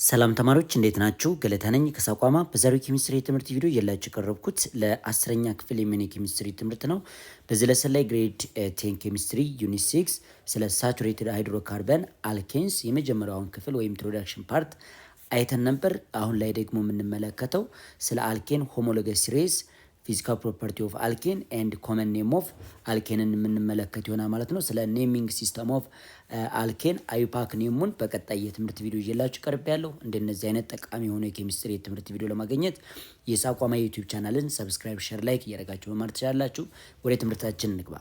ሰላም ተማሪዎች እንዴት ናችሁ? ገለታ ነኝ ከሳቋማ። በዛሬው ኬሚስትሪ ትምህርት ቪዲዮ የላችሁ ቀረብኩት ለ10ኛ ክፍል የሚኒ ኬሚስትሪ ትምህርት ነው። በዚህ ለሰን ላይ ግሬድ 10 ኬሚስትሪ ዩኒት 6 ስለ ሳቹሬትድ ሃይድሮካርበን አልኬንስ የመጀመሪያውን ክፍል ወይም ኢንትሮዳክሽን ፓርት አይተን ነበር። አሁን ላይ ደግሞ የምንመለከተው ስለ አልኬን ሆሞሎገስ ሲሪዝ ፊዚካል ፕሮፐርቲ ኦፍ አልኬን ኤንድ ኮመን ኔም ኦፍ አልኬንን የምንመለከት ይሆናል ማለት ነው። ስለ ኔሚንግ ሲስተም ኦፍ አልኬን አዩፓክ ኔሙን በቀጣይ የትምህርት ቪዲዮ ይዤላችሁ ቀርብ ያለው። እንደነዚህ አይነት ጠቃሚ የሆኑ የኬሚስትሪ የትምህርት ቪዲዮ ለማግኘት የሳቋማ ዩቲዩብ ቻናልን ሰብስክራይብ፣ ሼር፣ ላይክ እያደረጋችሁ መማር ትችላላችሁ። ወደ ትምህርታችን እንግባ።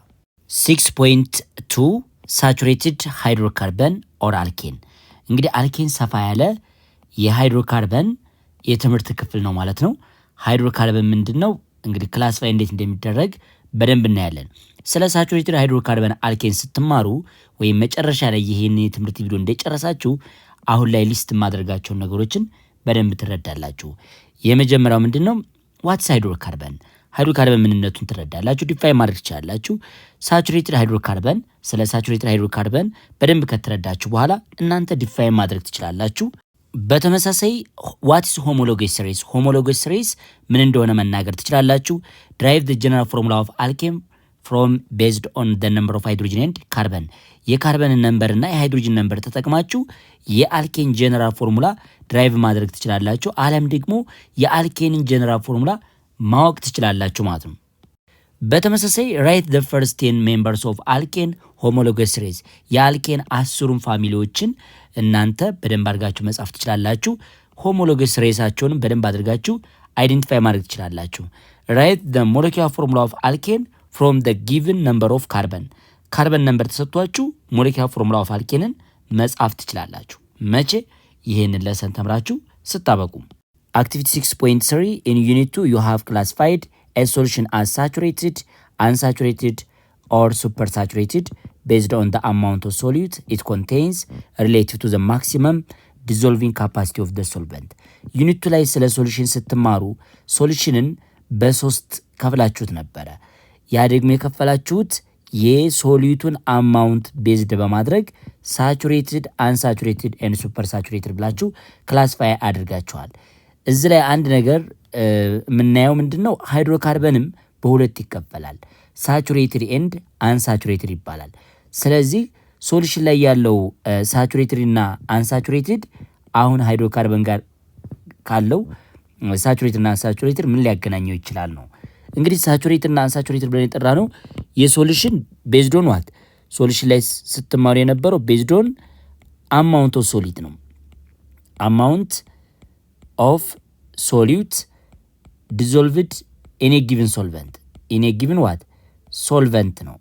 6.2 ሳቹሬትድ ሃይድሮካርበን ኦር አልኬን። እንግዲህ አልኬን ሰፋ ያለ የሃይድሮካርበን የትምህርት ክፍል ነው ማለት ነው። ሃይድሮካርበን ምንድን ነው? እንግዲህ ክላሲፋይ እንዴት እንደሚደረግ በደንብ እናያለን። ስለ ሳቹሬትድ ሃይድሮካርበን አልኬን ስትማሩ ወይም መጨረሻ ላይ ይሄን የትምህርት ቪዲዮ እንደጨረሳችሁ አሁን ላይ ሊስት ማድረጋቸውን ነገሮችን በደንብ ትረዳላችሁ። የመጀመሪያው ምንድነው? ዋትስ ሃይድሮካርበን። ሃይድሮካርበን ምንነቱን ትረዳላችሁ፣ ዲፋይን ማድረግ ትችላላችሁ። ሳቹሬትድ ሃይድሮካርበን፣ ስለ ሳቹሬትድ ሃይድሮካርበን በደንብ ከተረዳችሁ በኋላ እናንተ ዲፋይን ማድረግ ትችላላችሁ። በተመሳሳይ ዋትስ ሆሞሎገስ ሲሪዝ፣ ሆሞሎገስ ሲሪዝ ምን እንደሆነ መናገር ትችላላችሁ። ድራይቭ ዘ ጀነራል ፎርሙላ ኦፍ አልኬን ፍሮም ቤዝድ ኦን ዘ ነምበር ኦፍ ሃይድሮጅን ኤንድ ካርበን። የካርበንን ነምበር እና የሃይድሮጅን ነምበር ተጠቅማችሁ የአልኬን ጀነራል ፎርሙላ ድራይቭ ማድረግ ትችላላችሁ። አለም ደግሞ የአልኬንን ጀነራል ፎርሙላ ማወቅ ትችላላችሁ ማለት ነው። በተመሳሳይ ራይት ዘ ፈርስት 10 ሜምበርስ ኦፍ አልኬን ሆሞሎገስ ሲሪዝ፣ የአልኬን 10ሩን ፋሚሊዎችን እናንተ በደንብ አድርጋችሁ መጻፍ ትችላላችሁ። ሆሞሎገስ ሲሪዛቸውን በደንብ አድርጋችሁ አይደንቲፋይ ማድረግ ትችላላችሁ። ራይት ዘ ሞለኪውላር ፎርሙላ ኦፍ አልኬን ፍሮም ዘ ጊቭን ነምበር ኦፍ ካርበን፣ ካርበን ነምበር ተሰጥቷችሁ ሞለኪውላር ፎርሙላ ኦፍ አልኬንን መጻፍ ትችላላችሁ። መቼ? ይሄንን ለሰን ተምራችሁ ስታበቁ። አክቲቪቲ 6.3 in unit 2 you have classified a solution as saturated, unsaturated or supersaturated based on the amount of solute it contains relative to the maximum dissolving capacity of the solvent. ዩኒት 2 ላይ ስለ ሶሉሽን ስትማሩ ሶሉሽንን በሶስት ከፍላችሁት ነበረ። ያ ደግሞ የከፈላችሁት የሶሉቱን አማውንት ቤዝድ በማድረግ ሳቹሬትድ፣ አንሳቹሬትድ ኤንድ ሱፐር ሳቹሬትድ ብላችሁ ክላሲፋይ አድርጋችኋል። እዚህ ላይ አንድ ነገር የምናየው ምንድነው? ሃይድሮካርበንም በሁለት ይከፈላል። ሳቹሬትድ ኤንድ አንሳቹሬትድ ይባላል። ስለዚህ ሶሉሽን ላይ ያለው ሳቹሬትድ እና አንሳቹሬትድ አሁን ሃይድሮካርበን ጋር ካለው ሳቹሬትድ እና አንሳቹሬትድ ምን ሊያገናኘው ይችላል ነው። እንግዲህ ሳቹሬትድ እና አንሳቹሬትድ ብለን የጠራ ነው የሶሉሽን ቤዝድ ኦን ዋት። ሶሉሽን ላይ ስትማሩ የነበረው ቤዝድ ኦን አማውንት ኦፍ ሶሊድ ነው። አማውንት ኦፍ ሶሉት ዲዞልቭድ ኢን ኤ ጊቭን ሶልቨንት፣ ኢን ኤ ጊቭን ዋት ሶልቨንት ነው።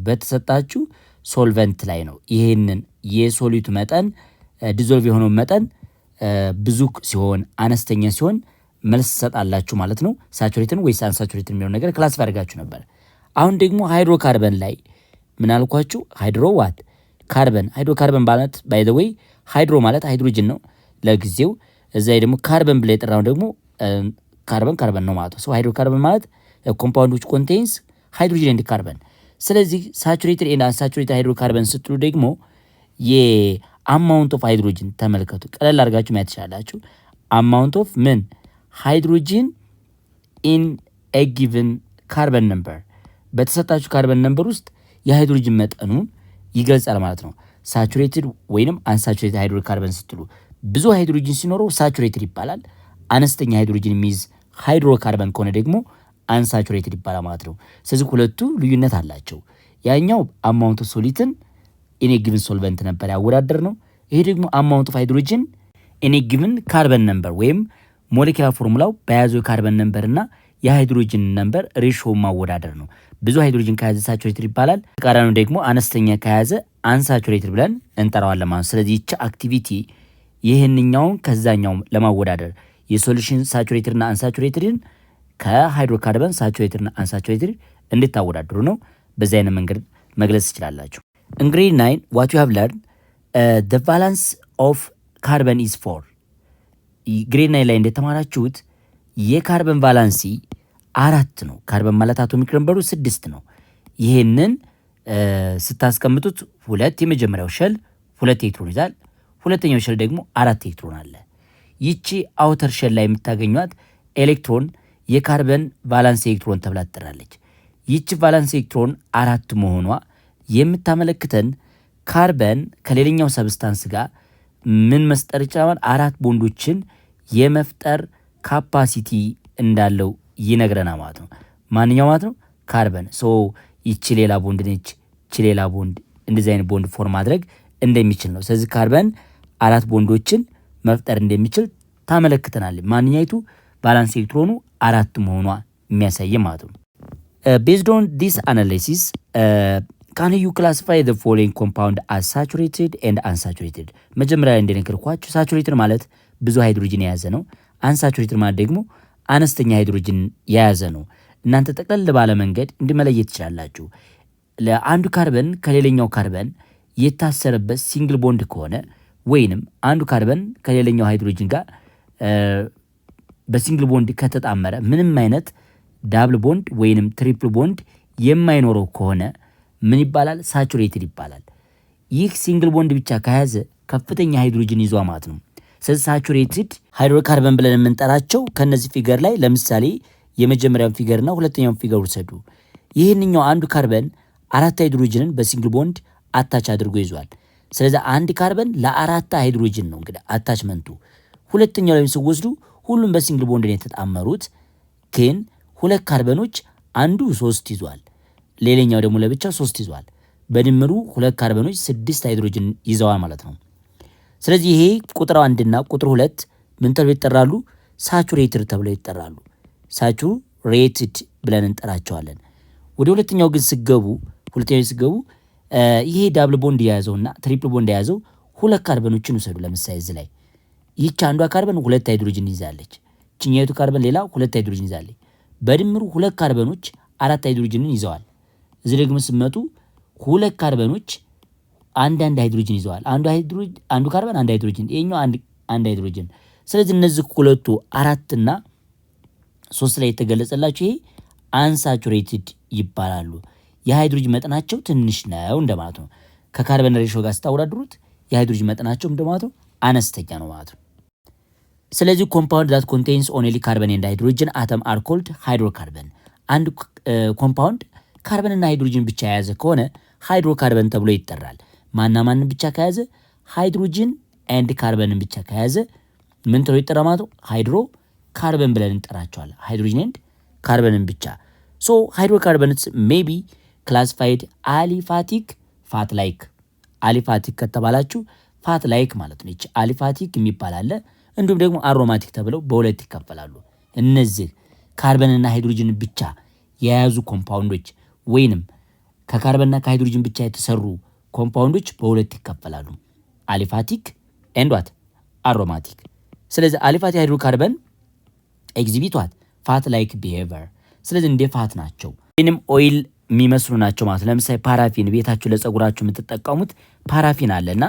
በተሰጣችሁ ሶልቨንት ላይ ነው ይሄንን የሶሉት መጠን ዲዞልቭ የሆነው መጠን ብዙ ሲሆን አነስተኛ ሲሆን መልስ ሰጣላችሁ ማለት ነው። ሳቹሬትድ ወይስ አንሳቹሬትድ የሚለው ነገር ክላስ አድርጋችሁ ነበር። አሁን ደግሞ ሃይድሮካርበን ላይ ምን አልኳችሁ? ሃይድሮ ዋት ካርበን። ሃይድሮካርበን ማለት ባይ ዘ ዌይ ሃይድሮ ማለት ሃይድሮጅን ነው ለጊዜው። እዛ ደግሞ ካርበን ብለ የጠራው ደግሞ ካርበን ነው ማለት ነው። ሶ ሃይድሮካርበን ማለት ኮምፓውንድ which contains hydrogen and carbon። ስለዚህ ሳቹሬትድ ኤንድ አንሳቹሬትድ ሃይድሮካርበን ስትሉ ደግሞ የአማውንት ኦፍ ሃይድሮጅን ተመልከቱ። ቀለል አድርጋችሁ ማየት ትችላላችሁ። አማውንት ኦፍ ምን ሃይድሮጅን ኢን ኤ ጊቭን ካርበን ነምበር፣ በተሰጣችሁ ካርበን ነምበር ውስጥ የሃይድሮጅን መጠኑን ይገልጻል ማለት ነው። ሳቹሬትድ ወይንም አንሳቹሬትድ ሃይድሮካርበን ስትሉ ብዙ ሃይድሮጅን ሲኖረው ሳቹሬትድ ይባላል። አነስተኛ ሃይድሮጅን የሚይዝ ሃይድሮካርበን ከሆነ ደግሞ አንሳቹሬትድ ይባላል ማለት ነው። ስለዚህ ሁለቱ ልዩነት አላቸው። ያኛው አማውንት ኦፍ ሶሊትን ኢን ኤ ጊቭን ሶልቨንት ነበር ያወዳደር ነው። ይሄ ደግሞ አማውንት ኦፍ ሃይድሮጅን ኢን ኤ ጊቭን ካርበን ነምበር ወይም ሞለኪውላር ፎርሙላው በያዘው ካርበን ነምበር እና የሃይድሮጅን ነምበር ሬሾ ማወዳደር ነው። ብዙ ሃይድሮጅን ከያዘ ሳቹሬትድ ይባላል። ተቃራኒው ደግሞ አነስተኛ ከያዘ አንሳቹሬትድ ብለን እንጠራዋለን ማለት ነው። ስለዚህ ይቺ አክቲቪቲ ይህንኛውን ከዛኛው ለማወዳደር የሶሉሽን ሳቹሬትድ እና አንሳቹሬትድን ከሃይድሮካርበን ሳቹሬትድ እና አንሳቹሬትድ እንድታወዳድሩ ነው። በዚህ አይነት መንገድ መግለጽ ትችላላችሁ። ግሬድ 9 what you have learned the valence of carbon is 4። ግሬድ 9 ላይ እንደተማራችሁት የካርበን ቫላንሲ 4 ነው። ካርበን ማለት አቶሚክ ነምበሩ 6 ነው። ይሄንን ስታስቀምጡት ሁለት የመጀመሪያው ሸል 2 ኤሌክትሮን ይዛል። ሁለተኛው ሸል ደግሞ 4 ኤሌክትሮን አለ። ይቺ አውተር ሼል ላይ የምታገኟት ኤሌክትሮን የካርበን ቫላንስ ኤሌክትሮን ተብላ ትጠራለች። ይቺ ቫላንስ ኤሌክትሮን 4 መሆኗ የምታመለክተን ካርበን ከሌላኛው ሰብስታንስ ጋር ምን መስጠር ይችላል? 4 ቦንዶችን የመፍጠር ካፓሲቲ እንዳለው ይነግረናል ማለት ነው። ማንኛው ማለት ነው? ካርበን። ይቺ ሌላ ቦንድ ነች፣ ይቺ ሌላ ቦንድ፣ እንደዚህ አይነት ቦንድ ፎርም ማድረግ እንደሚችል ነው። ስለዚህ ካርበን 4 ቦንዶችን መፍጠር እንደሚችል ታመለክተናለች። ማንኛይቱ ቫላንስ ኤሌክትሮኑ 4 መሆኗ የሚያሳይ ማለት ነው። ቤዝድ ኦን ዲስ አናላይሲስ ካን ዩ ክላሲፋይ ዘ ፎሎዊንግ ኮምፓውንድ አስ ሳቹሬትድ ኤንድ አንሳቹሬትድ። መጀመሪያ ላይ እንደነገርኳችሁ ሳቹሬትድ ማለት ብዙ ሃይድሮጅን የያዘ ነው። አንሳቹሬትድ ማለት ደግሞ አነስተኛ ሃይድሮጅን የያዘ ነው። እናንተ ጠቅለል ባለ መንገድ እንዲመለየት ትችላላችሁ። ለአንዱ ካርበን ከሌላኛው ካርበን የታሰረበት ሲንግል ቦንድ ከሆነ ወይንም አንዱ ካርበን ከሌላኛው ሃይድሮጅን ጋር በሲንግል ቦንድ ከተጣመረ ምንም አይነት ዳብል ቦንድ ወይንም ትሪፕል ቦንድ የማይኖረው ከሆነ ምን ይባላል? ሳቹሬትድ ይባላል። ይህ ሲንግል ቦንድ ብቻ ከያዘ ከፍተኛ ሃይድሮጅን ይዟ ማለት ነው። ስለዚህ ሳቹሬትድ ሃይድሮካርበን ብለን የምንጠራቸው ከነዚህ ፊገር ላይ ለምሳሌ የመጀመሪያውን ፊገርና ሁለተኛውን ፊገር ውሰዱ። ይህንኛው አንዱ ካርበን 4 ሃይድሮጅንን በሲንግል ቦንድ አታች አድርጎ ይዟል። ስለዚህ አንድ ካርበን ለ4 ሃይድሮጅን ነው እንግዲህ አታችመንቱ። ሁለተኛው ላይ ስወስዱ ሁሉም በሲንግል ቦንድ ነው የተጣመሩት፣ ግን 2 ካርበኖች አንዱ 3 ይዟል፣ ሌላኛው ደግሞ ለብቻው 3 ይዟል። በድምሩ 2 ካርበኖች 6 ሃይድሮጅን ይዘዋል ማለት ነው። ስለዚህ ይሄ ቁጥር 1 እና ቁጥር 2 ምን ተብለው ይጠራሉ? ሳቹሬትድ ተብለው ይጠራሉ። ሳቹሬትድ ብለን እንጠራቸዋለን። ወደ ሁለተኛው ግን ስገቡ ይሄ ዳብል ቦንድ የያዘውና ትሪፕል ቦንድ የያዘው 2 ካርበኖችን ውሰዱ። ለምሳሌ እዚህ ላይ ይህች አንዷ ካርበን 2 ሃይድሮጅን ይዛለች፣ ችኛይቱ ካርበን ሌላ 2 ሃይድሮጅን ይዛለች። በድምሩ 2 ካርበኖች 4 ሃይድሮጅንን ይዘዋል። እዚህ ደግሞ ስመጡ 2 ካርበኖች አንድ ሃይድሮጅን ይዘዋል። አንዱ ካርበን 1 ሃይድሮጅን፣ ይሄኛው አንድ ሃይድሮጅን። ስለዚህ እነዚህ ሁለቱ 4 እና 3 ላይ የተገለጸላቸው ይሄ አንሳቹሬትድ ይባላሉ። የሃይድሮጅን መጠናቸው ትንሽ ነው እንደማለት ነው። ከካርበን ሬሾ ጋር ስታወዳድሩት የሃይድሮጅን መጠናቸው እንደማለት ነው አነስተኛ ነው ማለት ነው። ስለዚህ ኮምፓውንድ ዳት ኮንቴንስ ኦንሊ ካርበን ኤንድ ሃይድሮጅን አተም አር ኮልድ ሃይድሮካርበን። አንድ ኮምፓውንድ ካርበንና ሃይድሮጅን ብቻ የያዘ ከሆነ ሃይድሮካርበን ተብሎ ይጠራል። ማንን ብቻ ከያዘ? ሃይድሮጅን ኤንድ ካርበንን ብቻ ከያዘ ምን ተብሎ ይጠራል ማለት ነው? ሃይድሮ ካርበን ብለን እንጠራቸዋለን። ሃይድሮጅን ኤንድ ካርበንን ብቻ። ሃይድሮካርበንስ ሜይ ቢ ክላሲፋይድ አሊፋቲክ ፋት ላይክ። አሊፋቲክ ከተባላችሁ ፋት ላይክ ማለት ነው። ይቺ አሊፋቲክ የሚባል አለ። እንዲሁም ደግሞ አሮማቲክ ተብለው በሁለት ይከፈላሉ። እነዚህ ካርበንና ሃይድሮጅን ብቻ የያዙ ኮምፓውንዶች ወይንም ከካርበንና ከሃይድሮጅን ብቻ የተሰሩ ኮምፓውንዶች በሁለት ይከፈላሉ፣ አሊፋቲክ ኤንድ ዋት አሮማቲክ። ስለዚህ አሊፋቲክ ሃይድሮካርበን ኤግዚቢት ዋት ፋት ላይክ ቢሄቪየር። ስለዚህ እንደ ፋት ናቸው ወይንም ኦይል የሚመስሉ ናቸው ማለት። ለምሳሌ ፓራፊን ቤታችሁ ለፀጉራችሁ የምትጠቀሙት ፓራፊን አለና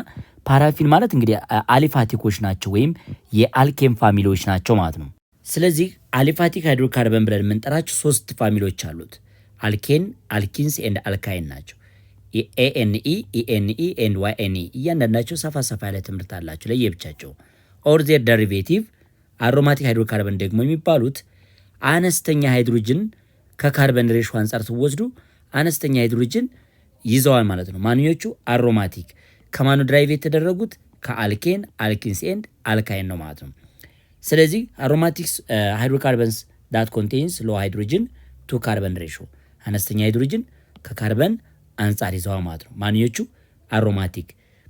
ፓራፊን ማለት እንግዲህ አሊፋቲኮች ናቸው ወይም የአልኬን ፋሚሊዎች ናቸው ማለት ነው። ስለዚህ አሊፋቲክ ሃይድሮካርበን ብለን የምንጠራቸው 3 ፋሚሊዎች አሉት። አልኬን፣ አልኪንስ ኤንድ አልካይን ናቸው። ኤኤንኢ፣ ኢኤንኢ ኤንድ ዋይኤንኢ እያንዳንዳቸው ሰፋ ያለ ትምህርት አላቸው ለየብቻቸው። ኦር ዜር ደሪቬቲቭ አሮማቲክ ሃይድሮካርበን ደግሞ የሚባሉት አነስተኛ ሃይድሮጅን ከካርበን ሬሾ አንጻር ትወስዱ አነስተኛ ሃይድሮጅን ይዘዋል ማለት ነው። ማንኞቹ አሮማቲክ ከማኑ ድራይቭ የተደረጉት ከአልኬን፣ አልኪንስ ኤንድ አልካይን ነው ማለት ነው። ስለዚህ አሮማቲክስ ሃይድሮካርበንስ ዳት ኮንቴንስ ሎ ሃይድሮጅን ቱ ካርበን ሬሾ አነስተኛ ሃይድሮጅን ከካርበን አንጻር ይዘዋል ማለት ነው። ማንኞቹ አሮማቲክ።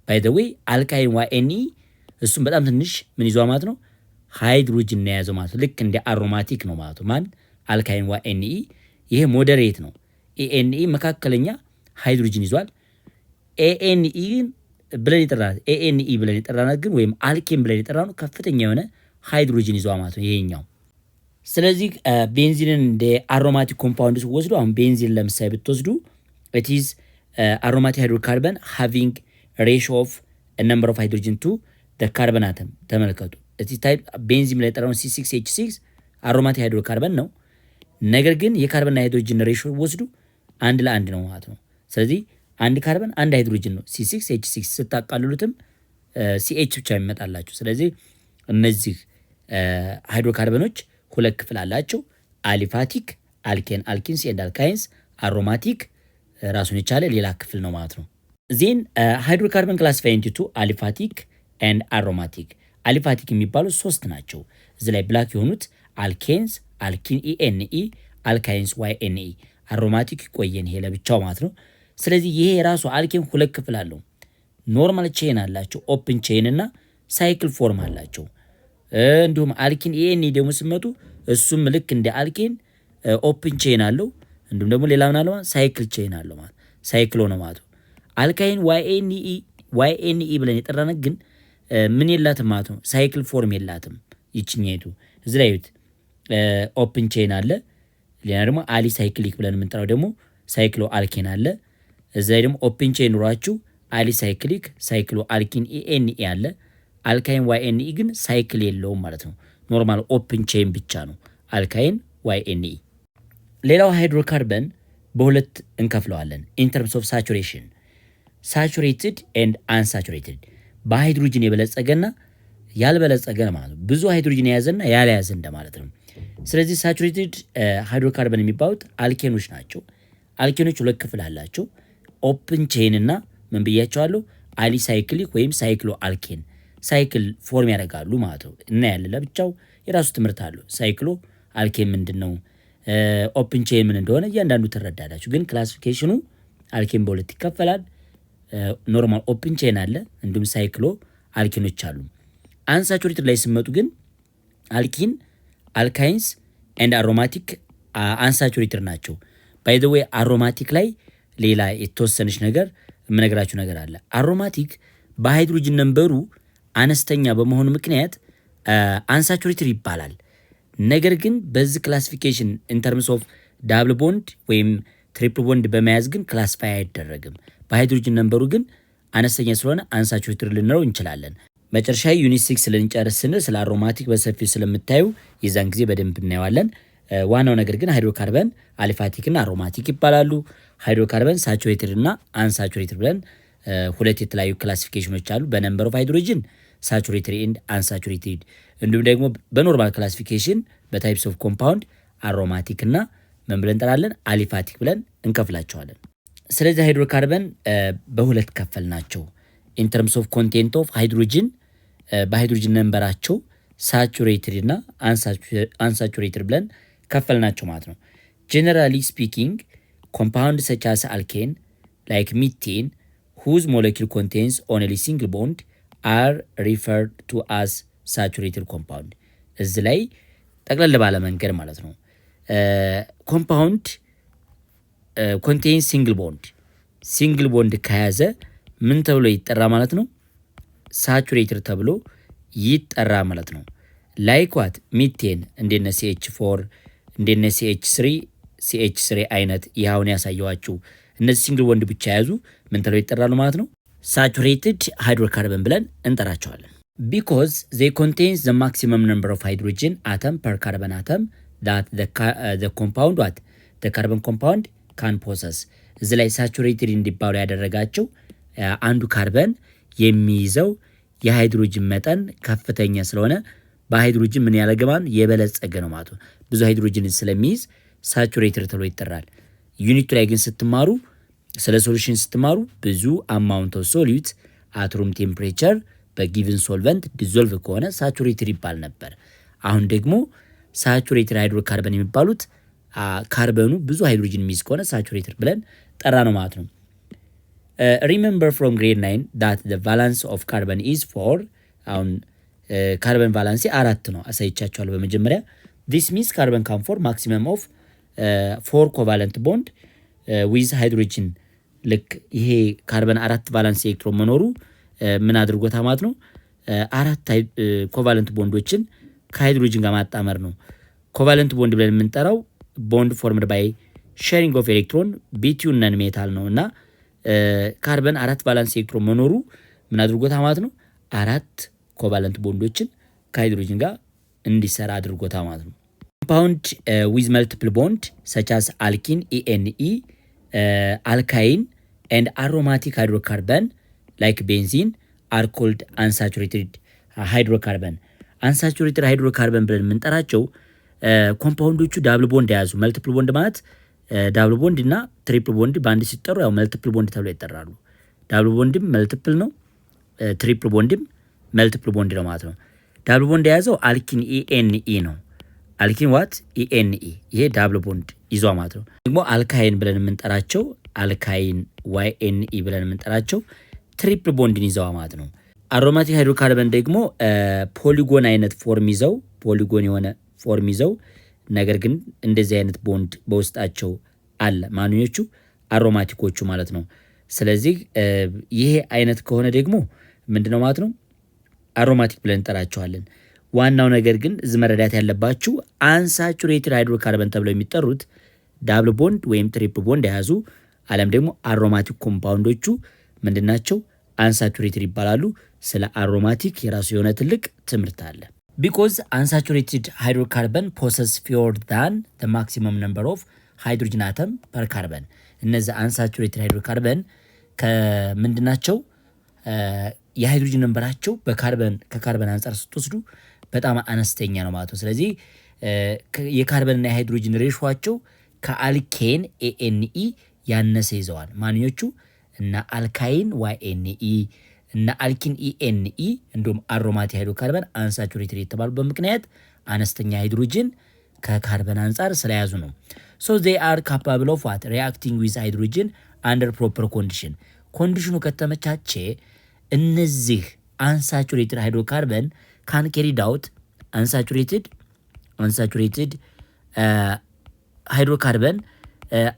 ባይ ዘ ዌይ አልካይን ዋይኤንኢ እሱም በጣም ትንሽ ምን ይዟል ማለት ነው ሃይድሮጅን ነው የያዘው ማለት ነው። ልክ እንደ አሮማቲክ ነው ማለት ነው። ማን አልካይን ዋይኤንኢ ይሄ ሞዴሬት ነው። ኤኤንኢ መካከለኛ ሃይድሮጅን ይዟል። ኤኤንኢ ብለን ይጠራናል። ኤኤንኢ ብለን ይጠራናል ግን ወይም አልኬን ብለን ይጠራናል ከፍተኛ የሆነ ሃይድሮጅን ይዟል ማለት ነው ይሄኛው። ስለዚህ ቤንዚንን እንደ አሮማቲክ ኮምፓውንድ ወስዱ። አሁን ቤንዚን ለምሳሌ ብትወስዱ it is aromatic hydrocarbon having ratio of a number of hydrogen to the carbon atom። ተመልከቱ እዚህ ታይፕ ቤንዚን ላይ ጠራውን C6H6 አሮማቲክ ሃይድሮካርበን ነው። ነገር ግን የካርበንና ሃይድሮጅን ሬሾ ወስዱ 1 ለ1 ነው ማለት ነው። ስለዚህ አንድ ካርበን አንድ ሃይድሮጅን ነው። C6H6 ስታቃልሉትም CH ብቻ ይመጣላችሁ። ስለዚህ እነዚህ ሃይድሮካርበኖች ሁለት ክፍል አላቸው። አሊፋቲክ አልኬን አልኪንስ ኤንድ አልካይንስ፣ አሮማቲክ ራሱን የቻለ ሌላ ክፍል ነው ማለት ነው። ዜን ሃይድሮካርበን ክላሲፋይ ኢንቱ አሊፋቲክ ኤንድ አሮማቲክ። አሊፋቲክ የሚባሉት 3 ናቸው። እዚህ ላይ ብላክ የሆኑት አልኬንስ አልኪን ኢኤንኢ፣ አልካይንስ ዋይኤንኢ። አሮማቲክ ቆየን ይሄ ለብቻው ማለት ነው። ስለዚህ ይሄ የራሱ አልኬን ሁለት ክፍል አለው። ኖርማል ቼን አላቸው፣ ኦፕን ቼን እና ሳይክል ፎርም አላቸው። እንዲሁም አልኪን ኢኤንኢ ደግሞ ስመጡ እሱም ልክ እንደ አልኬን ኦፕን ቼን አለው። እንዲሁም ደግሞ ሌላ ምን አለው? ሳይክል ቼን አለው ማለት ሳይክሎ ነው ማለት ነው። አልካይን ዋይኤንኢ ብለን የጠራነ ግን ምን የላትም ማለት ነው፣ ሳይክል ፎርም የላትም ይችኛይቱ። እዚህ ላይ ኦፕን ቼን አለ። ሌላ ደግሞ አሊ ሳይክሊክ ብለን የምንጠራው ደግሞ ሳይክሎ አልኬን አለ። እዚህ ላይ ደግሞ ኦፕን ቼን ኑሯችሁ አሊ ሳይክሊክ ሳይክሎ አልኪን ኢኤንኢ አለ። አልካይን ዋይኤንኢ ግን ሳይክል የለውም ማለት ነው። ኖርማል ኦፕን ቼን ብቻ ነው አልካይን ዋይኤንኢ። ሌላው ሃይድሮካርበን በሁለት እንከፍለዋለን ኢን ተርምስ ኦፍ ሳቹሬሽን፣ ሳቹሬትድ ኤንድ አንሳቹሬትድ። በሃይድሮጅን የበለጸገና ያልበለጸገ ማለት ነው። ብዙ ሃይድሮጅን የያዘና ያልያዘ እንደማለት ነው። ስለዚህ ሳቹሬትድ ሃይድሮካርበን የሚባሉት አልኬኖች ናቸው። አልኬኖች ሁለት ክፍል አላቸው፣ ኦፕን ቼን እና ምን ብያቸዋለሁ? አሊ ሳይክሊክ ወይም ሳይክሎ አልኬን። ሳይክል ፎርም ያደርጋሉ ማለት ነው። እና ያለ ለብቻው የራሱ ትምህርት አለው። ሳይክሎ አልኬን ምንድን ነው፣ ኦፕን ቼን ምን እንደሆነ እያንዳንዱ ትረዳላችሁ። ግን ክላሲፊኬሽኑ አልኬን በሁለት ይከፈላል። ኖርማል ኦፕን ቼን አለ፣ እንዲሁም ሳይክሎ አልኬኖች አሉ። አንሳቹሬትድ ላይ ስመጡ ግን አልኪን አልካይንስ ኤንድ አሮማቲክ አንሳቹሬትድ ናቸው። ባይ ዘ ዌይ አሮማቲክ ላይ ሌላ የተወሰነች ነገር የምነግራችሁ ነገር አለ። አሮማቲክ በሃይድሮጅን ነምበሩ አነስተኛ በመሆኑ ምክንያት አንሳቹሬትድ ይባላል። ነገር ግን በዚህ ክላሲፊኬሽን ኢንተርምስ ኦፍ ዳብል ቦንድ ወይም ትሪፕል ቦንድ በመያዝ ግን ክላሲፋይ አይደረግም። በሃይድሮጅን ነምበሩ ግን አነስተኛ ስለሆነ አንሳቹሬትድ ልንለው እንችላለን። መጨረሻ ዩኒት 6 ልንጨርስ ስንል ስለ አሮማቲክ በሰፊው ስለምታዩ የዛን ጊዜ በደንብ እናየዋለን። ዋናው ነገር ግን ሃይድሮካርበን አሊፋቲክ እና አሮማቲክ ይባላሉ። ሃይድሮካርበን ሳቹሬትድ እና አንሳቹሬትድ ብለን ሁለት የተለያዩ ክላሲፊኬሽኖች አሉ። በነምበር ኦፍ ሃይድሮጅን ሳቹሬትድ ኤንድ አንሳቹሬትድ፣ እንዲሁም ደግሞ በኖርማል ክላሲፊኬሽን በታይፕስ ኦፍ ኮምፓውንድ አሮማቲክ እና ምን ብለን እንጠራለን? አሊፋቲክ ብለን እንከፍላቸዋለን። ስለዚህ ሃይድሮካርበን በሁለት ከፈል ናቸው። ኢን ተርምስ ኦፍ ኮንቴንት ኦፍ ሃይድሮጅን በሃይድሮጅን ነምበራቸው ሳቹሬትድ እና አንሳቹሬትድ ብለን ከፈልናቸው ማለት ነው። ጀነራሊ ስፒኪንግ ኮምፓውንድ ሰች አስ አልኬን ላይክ ሚቴን whose molecule contains only single bond are referred to as saturated compound። እዚህ ላይ ጠቅለል ባለ መንገድ ማለት ነው ኮምፓውንድ ኮንቴንስ ሲንግል ቦንድ ከያዘ ምን ተብሎ ይጠራ ማለት ነው? ሳቹሬትድ ተብሎ ይጠራ ማለት ነው። ላይክ ዋት ሚቴን እንደነ CH4 እንደነ CH3 አይነት ይኸውን ያሳየዋችሁ እነዚህ ሲንግል ቦንድ ብቻ ያዙ ምን ተብሎ ይጠራሉ ማለት ነው? ሳቹሬትድ ሃይድሮካርበን ብለን እንጠራቸዋለን። because they contains the maximum number of hydrogen atom per carbon atom that the compound what the carbon compound can possess። እዚህ ላይ ሳቹሬትድ እንዲባሉ ያደረጋቸው አንዱ ካርበን የሚይዘው የሃይድሮጅን መጠን ከፍተኛ ስለሆነ በሃይድሮጅን ምን ያለገባን የበለጸገ ነው ማለት ነው። ብዙ ሃይድሮጅን ስለሚይዝ ሳቹሬትድ ተብሎ ይጠራል። ዩኒቱ ላይ ግን ስትማሩ ስለ ሶሉሽን ስትማሩ ብዙ አማውንት ኦፍ ሶሉት አት ሩም ቴምፕሬቸር በጊቭን ሶልቨንት ዲዞልቭ ከሆነ ሳቹሬትድ ይባል ነበር። አሁን ደግሞ ሳቹሬትድ ሃይድሮካርበን የሚባሉት ካርበኑ ብዙ ሃይድሮጅን የሚይዝ ከሆነ ሳቹሬትድ ብለን ጠራ ነው ማለት ነው። Remember from grade 9 that the valence of carbon is 4። አሁን ካርበን ቫላንሲ 4 ነው አሳይቻችኋለሁ በመጀመሪያ። this means carbon can form maximum of 4 covalent bond with hydrogen። ልክ ይሄ ካርበን 4 ቫላንሲ ኤሌክትሮን መኖሩ ምን አድርጎታ ማለት ነው? 4 ኮቫለንት ቦንዶችን ከሃይድሮጅን ጋር ማጣመር ነው። ኮቫለንት ቦንድ ብለን የምንጠራው ቦንድ ፎርምድ ባይ ሼሪንግ ኦፍ ኤሌክትሮን ቢትዊን ነን ሜታል ነው እና ካርበን 4 ቫላንስ ኤሌክትሮን መኖሩ ምን አድርጎታ ማለት ነው? 4 ኮቫለንት ቦንዶችን ከሃይድሮጅን ጋር እንዲሰራ አድርጎታ ማለት ነው። ኮምፓውንድ ዊዝ መልቲፕል ቦንድ ሰች አስ አልኪን ኢኤንኢ አልካይን ኤንድ አሮማቲክ ሃይድሮካርበን ላይክ ቤንዚን አር ኮልድ አንሳቹሬትድ ሃይድሮካርበን። አንሳቹሬትድ ሃይድሮካርበን ብለን የምንጠራቸው ኮምፓውንዶቹ ዳብል ቦንድ የያዙ መልቲፕል ቦንድ ማለት ዳብል ቦንድ እና ትሪፕል ቦንድ በአንድ ሲጠሩ ያው መልቲፕል ቦንድ ተብሎ ይጠራሉ። ዳብል ቦንድም መልቲፕል ነው፣ ትሪፕል ቦንድም መልቲፕል ቦንድ ነው ማለት ነው። ዳብል ቦንድ የያዘው አልኪን ኢኤንኢ ነው። አልኪን ዋት ኢኤንኢ ይሄ ዳብል ቦንድ ይዟ ማለት ነው። ደግሞ አልካይን ብለን የምንጠራቸው አልካይን ዋይኤንኢ ብለን የምንጠራቸው ትሪፕል ቦንድን ይዘዋ ማለት ነው። አሮማቲክ ሃይድሮካርበን ደግሞ ፖሊጎን አይነት ፎርም ይዘው ፖሊጎን የሆነ ፎርም ይዘው ነገር ግን እንደዚህ አይነት ቦንድ በውስጣቸው አለ ማንኞቹ አሮማቲኮቹ ማለት ነው። ስለዚህ ይሄ አይነት ከሆነ ደግሞ ምንድነው ማለት ነው አሮማቲክ ብለን እንጠራቸዋለን። ዋናው ነገር ግን እዚህ መረዳት ያለባችሁ አንሳቹሬትድ ሃይድሮካርበን ተብለው የሚጠሩት ዳብል ቦንድ ወይም ትሪፕል ቦንድ የያዙ አለም ደግሞ አሮማቲክ ኮምፓውንዶቹ ምንድናቸው አንሳቹሬትድ ይባላሉ። ስለ አሮማቲክ የራሱ የሆነ ትልቅ ትምህርት አለ። ቢኮዝ አንሳቹሬትድ ሃይድሮካርበን ፖሰስ ፊዮር ዳን the maximum number of hydrogen atom per carbon። እነዚህ አንሳቹሬትድ ሃይድሮካርበን ከምንድናቸው የሃይድሮጅን ነምበራቸው ከካርበን አንጻር ስትወስዱ በጣም አነስተኛ ነው ማለት ነው። ስለዚህ የካርበንና የሃይድሮጅን ሬሾቸው ከአልኬን ኤኤንኢ ያነሰ ይዘዋል። ማንኞቹ እና አልካይን ዋይኤንኢ እና አልኪን ኢኤንኢ እንዲሁም አሮማቲክ ሃይድሮካርበን አንሳቹሬትድ የተባሉበት ምክንያት አነስተኛ ሃይድሮጅን ከካርበን አንጻር ስለያዙ ነው። so they are capable of what reacting with hydrogen under proper condition። ኮንዲሽኑ ከተመቻቸ እነዚህ አንሳቹሬትድ ሃይድሮካርበን ካን carried out አንሳቹሬትድ ሃይድሮካርበን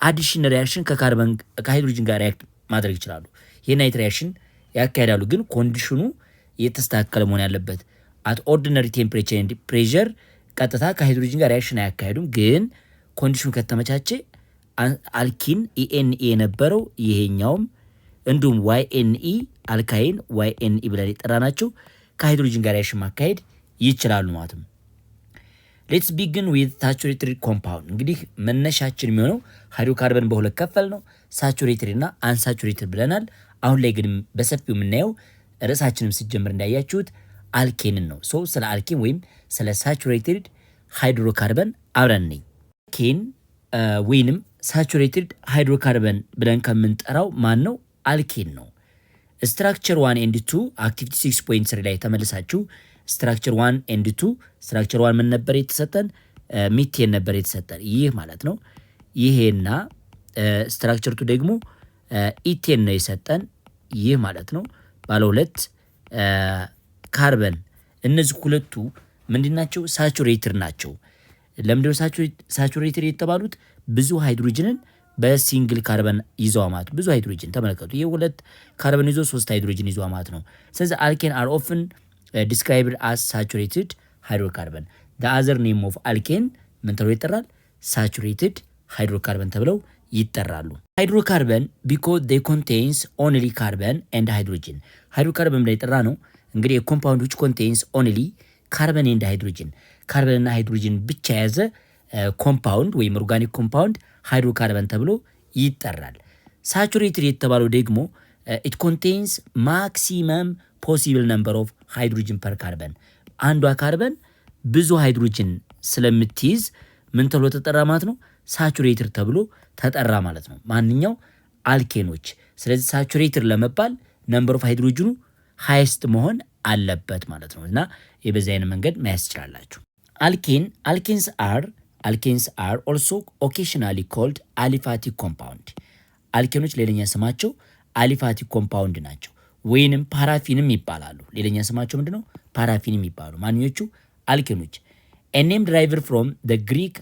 አዲሽን ሪያክሽን ከሃይድሮጅን ጋር ሪያክት ማድረግ ይችላሉ። የናይት ሪያክሽን ያካሄዳሉ። ግን ኮንዲሽኑ የተስተካከለ መሆን ያለበት አት ኦርዲነሪ ቴምፕሬቸር ኤንድ ፕሬሸር ቀጥታ ከሃይድሮጅን ጋር ሪያክሽን አያካሄዱም። ግን ኮንዲሽኑ ከተመቻቸ አልኪን ኢኤንኢ የነበረው ይሄኛውም እንዲሁም ዋይኤንኢ አልካይን ዋይኤንኢ ብለን የጠራናቸው ከሃይድሮጅን ጋር ሪያክሽን ማካሄድ ይችላሉ ማለት ነው። ሌትስ ቢግን ዊዝ ሳቹሬትድ ኮምፓውንድ። እንግዲህ መነሻችን የሚሆነው ሃይድሮካርበን በሁለት ከፈል ነው፣ ሳቹሬትድ እና አንሳቹሬትድ ብለናል። አሁን ላይ ግን በሰፊው የምናየው ርዕሳችንም ሲጀምር እንዳያችሁት አልኬንን ነው። ሶ ስለ አልኬን ወይም ስለ ሳቹሬትድ ሃይድሮካርበን አብረን ነኝ። አልኬን ወይንም ሳቹሬትድ ሃይድሮካርበን ብለን ከምንጠራው ማን ነው? አልኬን ነው። ስትራክቸር 1 ኤንድ 2 አክቲቪቲ 6.3 ላይ ተመልሳችሁ ስትራክቸር 1 ኤንድ 2 ስትራክቸር 1 ምን ነበር የተሰጠን? ሚቴን ነበር የተሰጠን። ይህ ማለት ነው ይሄና ስትራክቸር 2 ደግሞ ኢቴን ነው የሰጠን። ይህ ማለት ነው ባለ ሁለት ካርበን። እነዚህ ሁለቱ ምንድናቸው? ሳቹሬትድ ናቸው። ለምንድነው ሳቹሬትድ የተባሉት? ብዙ ሃይድሮጅንን በሲንግል ካርበን ይዘዋ ማለት ብዙ ሃይድሮጅን ተመለከቱ። ይሄ ሁለት ካርበን ይዞ 3 ሃይድሮጅን ይዘዋ ማለት ነው። ስለዚህ አልኬን አር ኦፍን described as saturated hydrocarbon. the other name of alkane ምን ተብሎ ይጠራል? saturated hydrocarbon ተብለው ይጠራሉ። ሃይድሮካርበን because they contains only carbon and hydrogen። ሃይድሮካርበን ላይ ጠራ ነው እንግዲህ የኮምፓውንድ which contains only carbon and hydrogen ካርበን እና ሃይድሮጅን ብቻ የያዘ ኮምፓውንድ ወይም ኦርጋኒክ ኮምፓውንድ ሃይድሮካርበን ተብሎ ይጠራል። ሳቹሬትድ የተባለው ደግሞ it contains maximum possible number of hydrogen per carbon። አንዷ ካርበን ብዙ ሃይድሮጅን ስለምትይዝ ምን ተብሎ ተጠራ ማለት ነው? ሳቹሬትድ ተብሎ ተጠራ ማለት ነው ማንኛው አልኬኖች። ስለዚህ ሳቹሬትድ ለመባል ነምበር ኦፍ ሃይድሮጅኑ ሃይስት መሆን አለበት ማለት ነው። እና በዚህ አይነት መንገድ መያዝ ትችላላችሁ። አልኬንስ አር also occasionally called aliphatic compound። አልኬኖች ሌላኛ ስማቸው አሊፋቲክ ኮምፓውንድ ናቸው ወይንም ፓራፊንም ይባላሉ። ሌላኛ ስማቸው ምንድነው? ፓራፊንም ይባላሉ። ማንኞቹ አልኬኖች a name derived from the Greek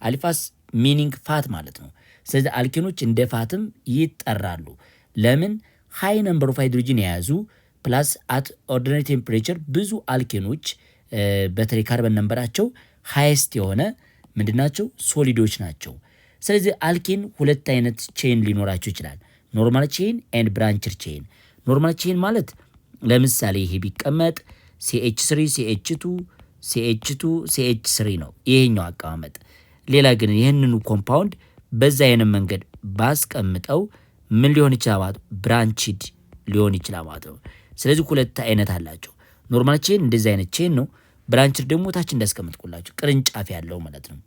አሊፋስ meaning ፋት ማለት ነው። ስለዚህ አልኬኖች እንደ ፋትም ይጠራሉ። ለምን? ሃይ ነምበር ኦፍ ሃይድሮጅን የያዙ ፕላስ አት ኦርዲናሪ ቴምፕሬቸር ብዙ አልኬኖች በተለይ ካርበን ነምበራቸው ሃይስት የሆነ ምንድናቸው? ሶሊዶች ናቸው። ስለዚህ አልኬን ሁለት አይነት ቼን ሊኖራቸው ይችላል። ኖርማል ቼን ኤንድ ብራንችድ ቼን። ኖርማል ቼን ማለት ለምሳሌ ይሄ ቢቀመጥ CH3 CH2 CH3 ነው ይሄኛው አቀማመጥ። ሌላ ግን ይህንኑ ኮምፓውንድ በዛ አይነት መንገድ ባስቀምጠው ምን ሊሆን ይችላል ማለት? ብራንችድ ሊሆን ይችላል ማለት ነው። ስለዚህ ሁለት አይነት አላቸው። ኖርማል ቼን እንደዚህ አይነት ቼን ነው። ብራንች ደግሞ ታች እንዳስቀምጥኩላችሁ ቅርንጫፍ ያለው ማለት ነው።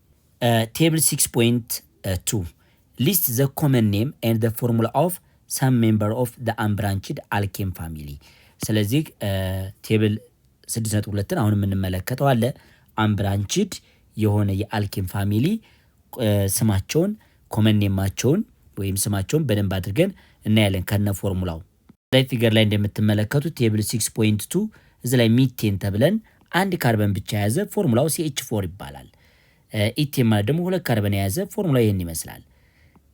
ቴብል 6.2 ሊስት ዘ ኮመን ኔም ኤንድ ዘ ፎርሙላ ኦፍ ሰም ሜምበር ኦፍ ዘ አንብራንችድ አልኬን ፋሚሊ። ስለዚህ ቴብል 6.2ን አሁን የምንመለከተው አለ አንብራንችድ የሆነ የአልኬን ፋሚሊ ስማቸውን ኮመን ኔማቸውን ወይም ስማቸውን በደንብ አድርገን እናያለን ከነ ፎርሙላው። ላይ ፊገር ላይ እንደምትመለከቱት ቴብል 6.2 እዚ ላይ ሚቴን ተብለን አንድ ካርበን ብቻ የያዘ ፎርሙላው CH4 ይባላል። ኢቴን ማለት ደግሞ ሁለት ካርበን የያዘ ፎርሙላው ይሄን ይመስላል።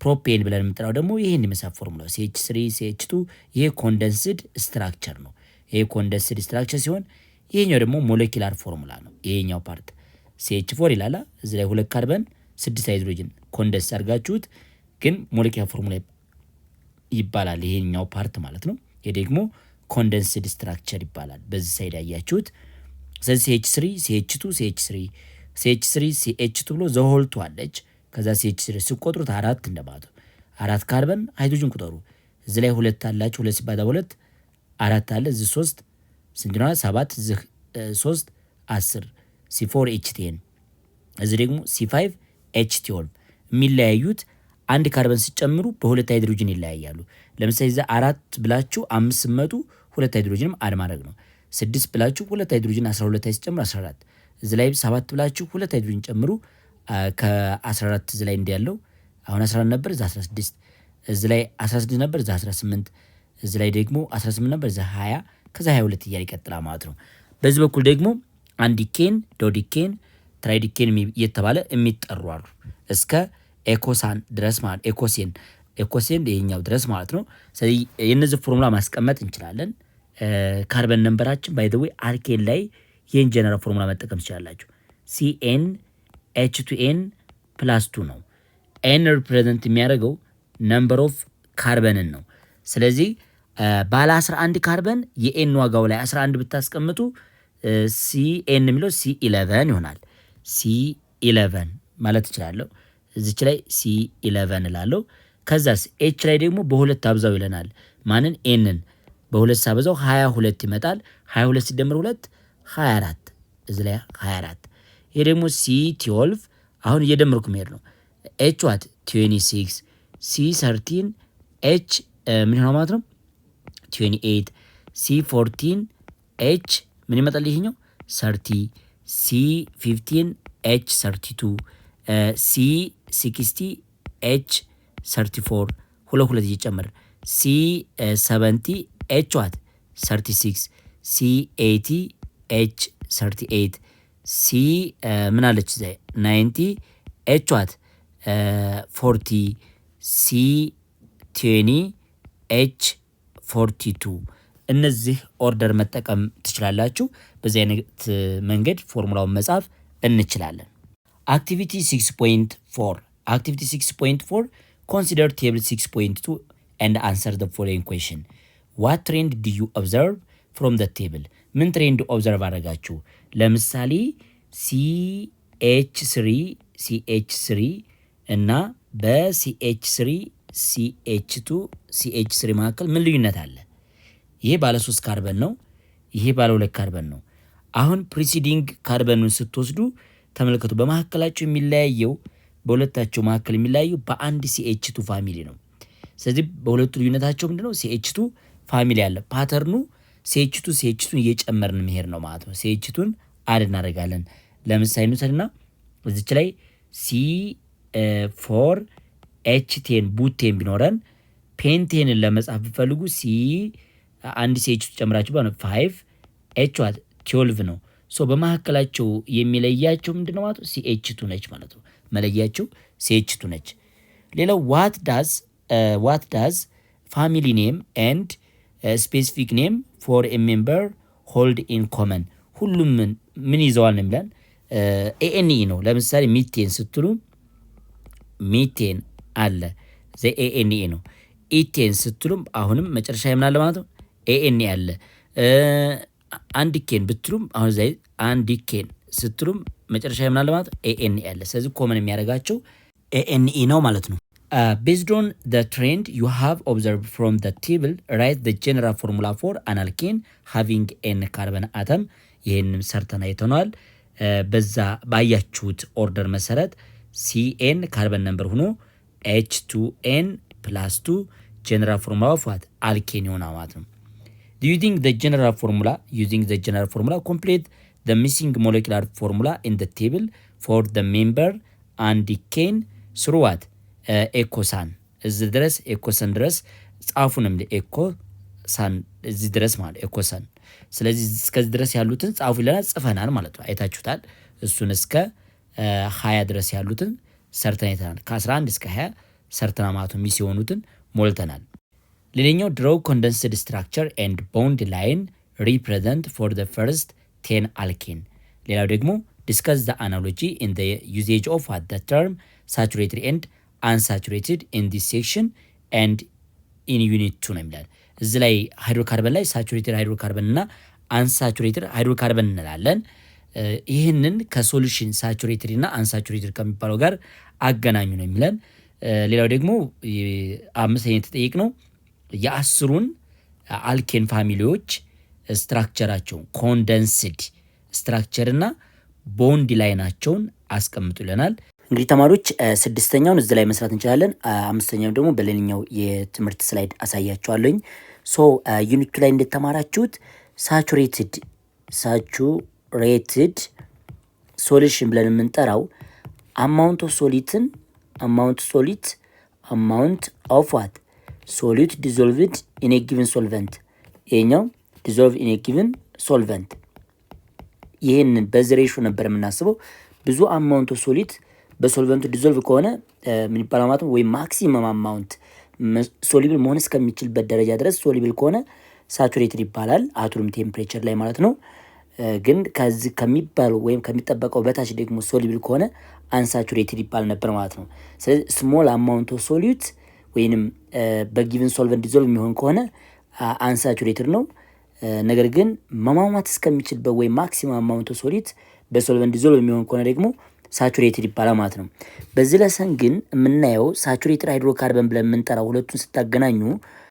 ፕሮፔን ብለን የምንጠራው ደግሞ ይሄን ይመስላል ፎርሙላው CH3 CH2። ይሄ ኮንደንስድ ስትራክቸር ነው። ይሄ ኮንደንስድ ስትራክቸር ሲሆን ይሄኛው ደግሞ ሞለኪላር ፎርሙላ ነው። ይሄኛው ፓርት CH4 ይላል። እዚ ላይ ሁለት ካርበን 6 ሃይድሮጅን ኮንደንስ አድርጋችሁት ግን ሞለኪላር ፎርሙላ ይባላል ይሄኛው ፓርት ማለት ነው። ይሄ ደግሞ ኮንደንስድ ስትራክቸር ይባላል በዚህ ሳይድ ያያችሁት። ስለዚህ CH3 CH2 CH3 CH3 CH2 ብሎ ዘሆልቱ አለች። ከዛ CH3 ሲቆጥሩት አራት እንደማለት አራት ካርበን ሃይድሮጅን ቁጠሩ። እዚ ላይ ሁለት አላችሁ። ሁለት ሲባዛ ሁለት አራት አለ። እዚ 3 ስንት ነው? 7 እዚ 3 10 C4 H10 እዚ ደግሞ C5 H12 የሚለያዩት አንድ ካርበን ሲጨምሩ በሁለት ሃይድሮጅን ይለያያሉ። ለምሳሌ እዛ አራት ብላችሁ 5 ሲመጡ ሁለት ሃይድሮጅንም አድ ማድረግ ነው። 6 ብላችሁ ሁለት ሃይድሮጅን 12 ሲጨምሩ 14። እዚ ላይ 7 ብላችሁ ሁለት ሃይድሮጅን ጨምሩ ከ14 እዚ ላይ እንዲያለው አሁን 14 ነበር እዛ 16። እዚ ላይ 16 ነበር እዛ 18። እዚ ላይ ደግሞ 18 ነበር እዛ 20 ከዛ 22 እያለ ይቀጥላል ማለት ነው። በዚህ በኩል ደግሞ አንዲኬን፣ ዶዲኬን፣ ትራይዲኬን እየተባለ የሚጠሩ አሉ እስከ ኤኮሳን ድረስ ማለት ኤኮሴን ይሄኛው ድረስ ማለት ነው። ስለዚህ የነዚህ ፎርሙላ ማስቀመጥ እንችላለን። ካርበን ነምበራችን ባይ ዘ ዌይ አልኬን ላይ ይሄን ጀነራል ፎርሙላ መጠቀም ትችላላችሁ። CN H2N +2 ነው። N ሪፕሬዘንት የሚያደርገው ነምበር ኦፍ ካርበንን ነው። ስለዚህ ባለ 11 ካርበን የኤን ዋጋው ላይ 11 ብታስቀምጡ CN የሚለው C11 ይሆናል። C11 ማለት እችላለሁ። እዚች ላይ C11 እላለሁ። ከዛስ ኤች ላይ ደግሞ በሁለት አብዛው ይለናል። ማንን? ኤንን በሁለት ሳበዛው 22 ይመጣል። 22 ሲደምር 2 24። እዚ ላይ 24። ይሄ ደግሞ C12 አሁን እየደመርኩ መሄድ ነው። ኤች ዋት 26 C13 ኤች ምን ይሆናል ማለት ነው 28 C14 ኤች ምን ይመጣል ይሄኛው 30 C15 ኤች 32 C60 ኤች 34 ሁለት እየጨመረ C70 ኤች ዋት 36 C80 ኤች 38 C ምን አለች ዘ 90 ኤች ዋት 40 C20 ኤች 42። እነዚህ ኦርደር መጠቀም ትችላላችሁ። በዚህ አይነት መንገድ ፎርሙላውን መጻፍ እንችላለን። አክቲቪቲ 6.4 አክቲቪቲ 6.4 consider table 6.2 and answer the following question. What trend do you observe from the table? ምን ትሬንድ ኦብዘርቭ አደረጋችሁ? ለምሳሌ CH3 እና በCH3 CH2 CH3 መካከል ምን ልዩነት አለ? ይሄ ባለ 3 ካርበን ነው። ይሄ ባለ 2 ካርበን ነው። አሁን ፕሪሲዲንግ ካርበኑን ስትወስዱ ተመልከቱ። በመካከላቸው የሚለያየው በሁለታቸው መካከል የሚለያየው በአንድ CH2 ፋሚሊ ነው። ስለዚህ በሁለቱ ልዩነታቸው ምንድነው? CH2 ፋሚሊ አለ። ፓተርኑ CH2 እየጨመርን መሄድ ነው ማለት ነው። CH2ን አድ እናደርጋለን። ለምሳሌ እንውሰድና እዚች ላይ C4 H10 ቡቴን ቢኖረን ፔንቴንን ለመጻፍ ቢፈልጉ አንድ CH2 ጨምራችሁ ባለ 5 H 12 ነው። ሶ በመካከላቸው የሚለያቸው ምንድነው ማለት ነው? CH2 ነች ማለት ነው። መለያቸው CH2 ነች። ሌላው what does family name and specific name for a member hold in common? ሁሉም ምን ይዘዋል ነው የሚለን ANE ነው። ለምሳሌ ሚቴን ስትሉ ሚቴን አለ ANE ነው። ኢቴን ስትሉም አሁንም መጨረሻ ይምናል ማለት ነው ANE አለ። አንዲኬን ብትሉም አሁን ዘይ አንዲኬን ስትሉም መጨረሻ ይምናል ማለት ANE አለ። ስለዚህ ኮመን የሚያደርጋቸው ANE ነው ማለት ነው። Based on the trend you have observed from the table, write the general formula for an alkane having n carbon atom. ይህንም ሰርተን አይተናል። በዛ ባያችሁት ኦርደር መሰረት ሲኤን ካርበን ነምበር ሆኖ H2n plus 2 general formula of what? Alkane ይሆናል ማለት ነው። Using the general formula, complete the missing molecular formula in the table for the member and decane through what? ኤኮሳን እዚህ ድረስ ኤኮሳን ድረስ ጻፉንም ኤኮሳን እዚህ ድረስ ማለት ኤኮሳን። ስለዚህ እስከዚህ ድረስ ያሉትን ጻፉ ይለናል፣ ጽፈናል ማለት ነው። አይታችሁታል። እሱን እስከ 20 ድረስ ያሉትን ሰርተን አይተናል። ከ11 እስከ 20 ሰርተና ማለት ነው። ሚስ የሆኑትን ሞልተናል። ሌላኛው ድሮው ኮንደንስድ ስትራክቸር ኤንድ ቦንድ ላይን ሪፕሬዘንት ፎር ዘ ፈርስት 10 አልኬን። ሌላው ደግሞ ዲስከስ ዘ አናሎጂ ኢን ዘ ዩዜጅ ኦፍ ዋት ዘ ተርም ሳቹሬትድ ኤንድ አንሳቹሬትድ ኢን ዲስ ሴክሽን ኤንድ ኢን ዩኒት 2 ነው የሚላል። እዚህ ላይ ሃይድሮካርበን ላይ ሳቹሬትድ ሃይድሮካርበን እና አንሳቹሬትድ ሃይድሮካርበን እንላለን። ይህንን ከሶሉሽን ሳቹሬትድ እና አንሳቹሬትድ ከሚባለው ጋር አገናኙ ነው የሚለን። ሌላው ደግሞ አምስተኛ የተጠየቅ ነው የአስሩን አልኬን ፋሚሊዎች ስትራክቸራቸውን ኮንደንስድ ስትራክቸር እና ቦንድ ላይናቸውን አስቀምጡ ይለናል። እንግዲህ ተማሪዎች ስድስተኛውን እዚህ ላይ መስራት እንችላለን። አምስተኛው ደግሞ በሌላኛው የትምህርት ስላይድ አሳያችኋለሁኝ። ዩኒት ላይ እንደተማራችሁት ሳቹሬትድ ሶሉሽን ብለን የምንጠራው አማውንት ኦፍ ዋት ሶሉት ዲዞልቭድ ኢን ኤ ጊቨን ሶልቨንት። ይሄኛው ዲዞልቭ ኢን ኤ ጊቨን ሶልቨንት። ይህንን በዚህ ሬሾ ነበር የምናስበው። ብዙ አማውንት ኦፍ ሶሊድ በሶልቨንቱ ዲዞልቭ ከሆነ ምን ይባላል ማለት ነው? ወይም ማክሲመም አማውንት ሶሊብል መሆን እስከሚችልበት ደረጃ ድረስ ሶሊብል ከሆነ ሳቹሬትድ ይባላል፣ አቶም ቴምፕሬቸር ላይ ማለት ነው። ግን ከዚህ ከሚባለው ወይም ከሚጠበቀው በታች ደግሞ ሶሊብል ከሆነ አንሳቹሬትድ ይባል ነበር ማለት ነው። ስለዚህ ስሞል አማውንት ኦፍ ሶሉት ወይንም በጊቭን ሶልቨንት ዲዞልቭ የሚሆን ከሆነ አንሳቹሬትድ ነው። ነገር ግን መሟሟት እስከሚችልበት ወይም ማክሲመም አማውንት ኦፍ ሶሊድ በሶልቨንት ዲዞልቭ የሚሆን ከሆነ ደግሞ ሳቹሬትድ ይባላል ማለት ነው። በዚህ ለሰን ግን የምናየው ሳቹሬትድ ሃይድሮካርበን ብለን የምንጠራው ሁለቱን ስታገናኙ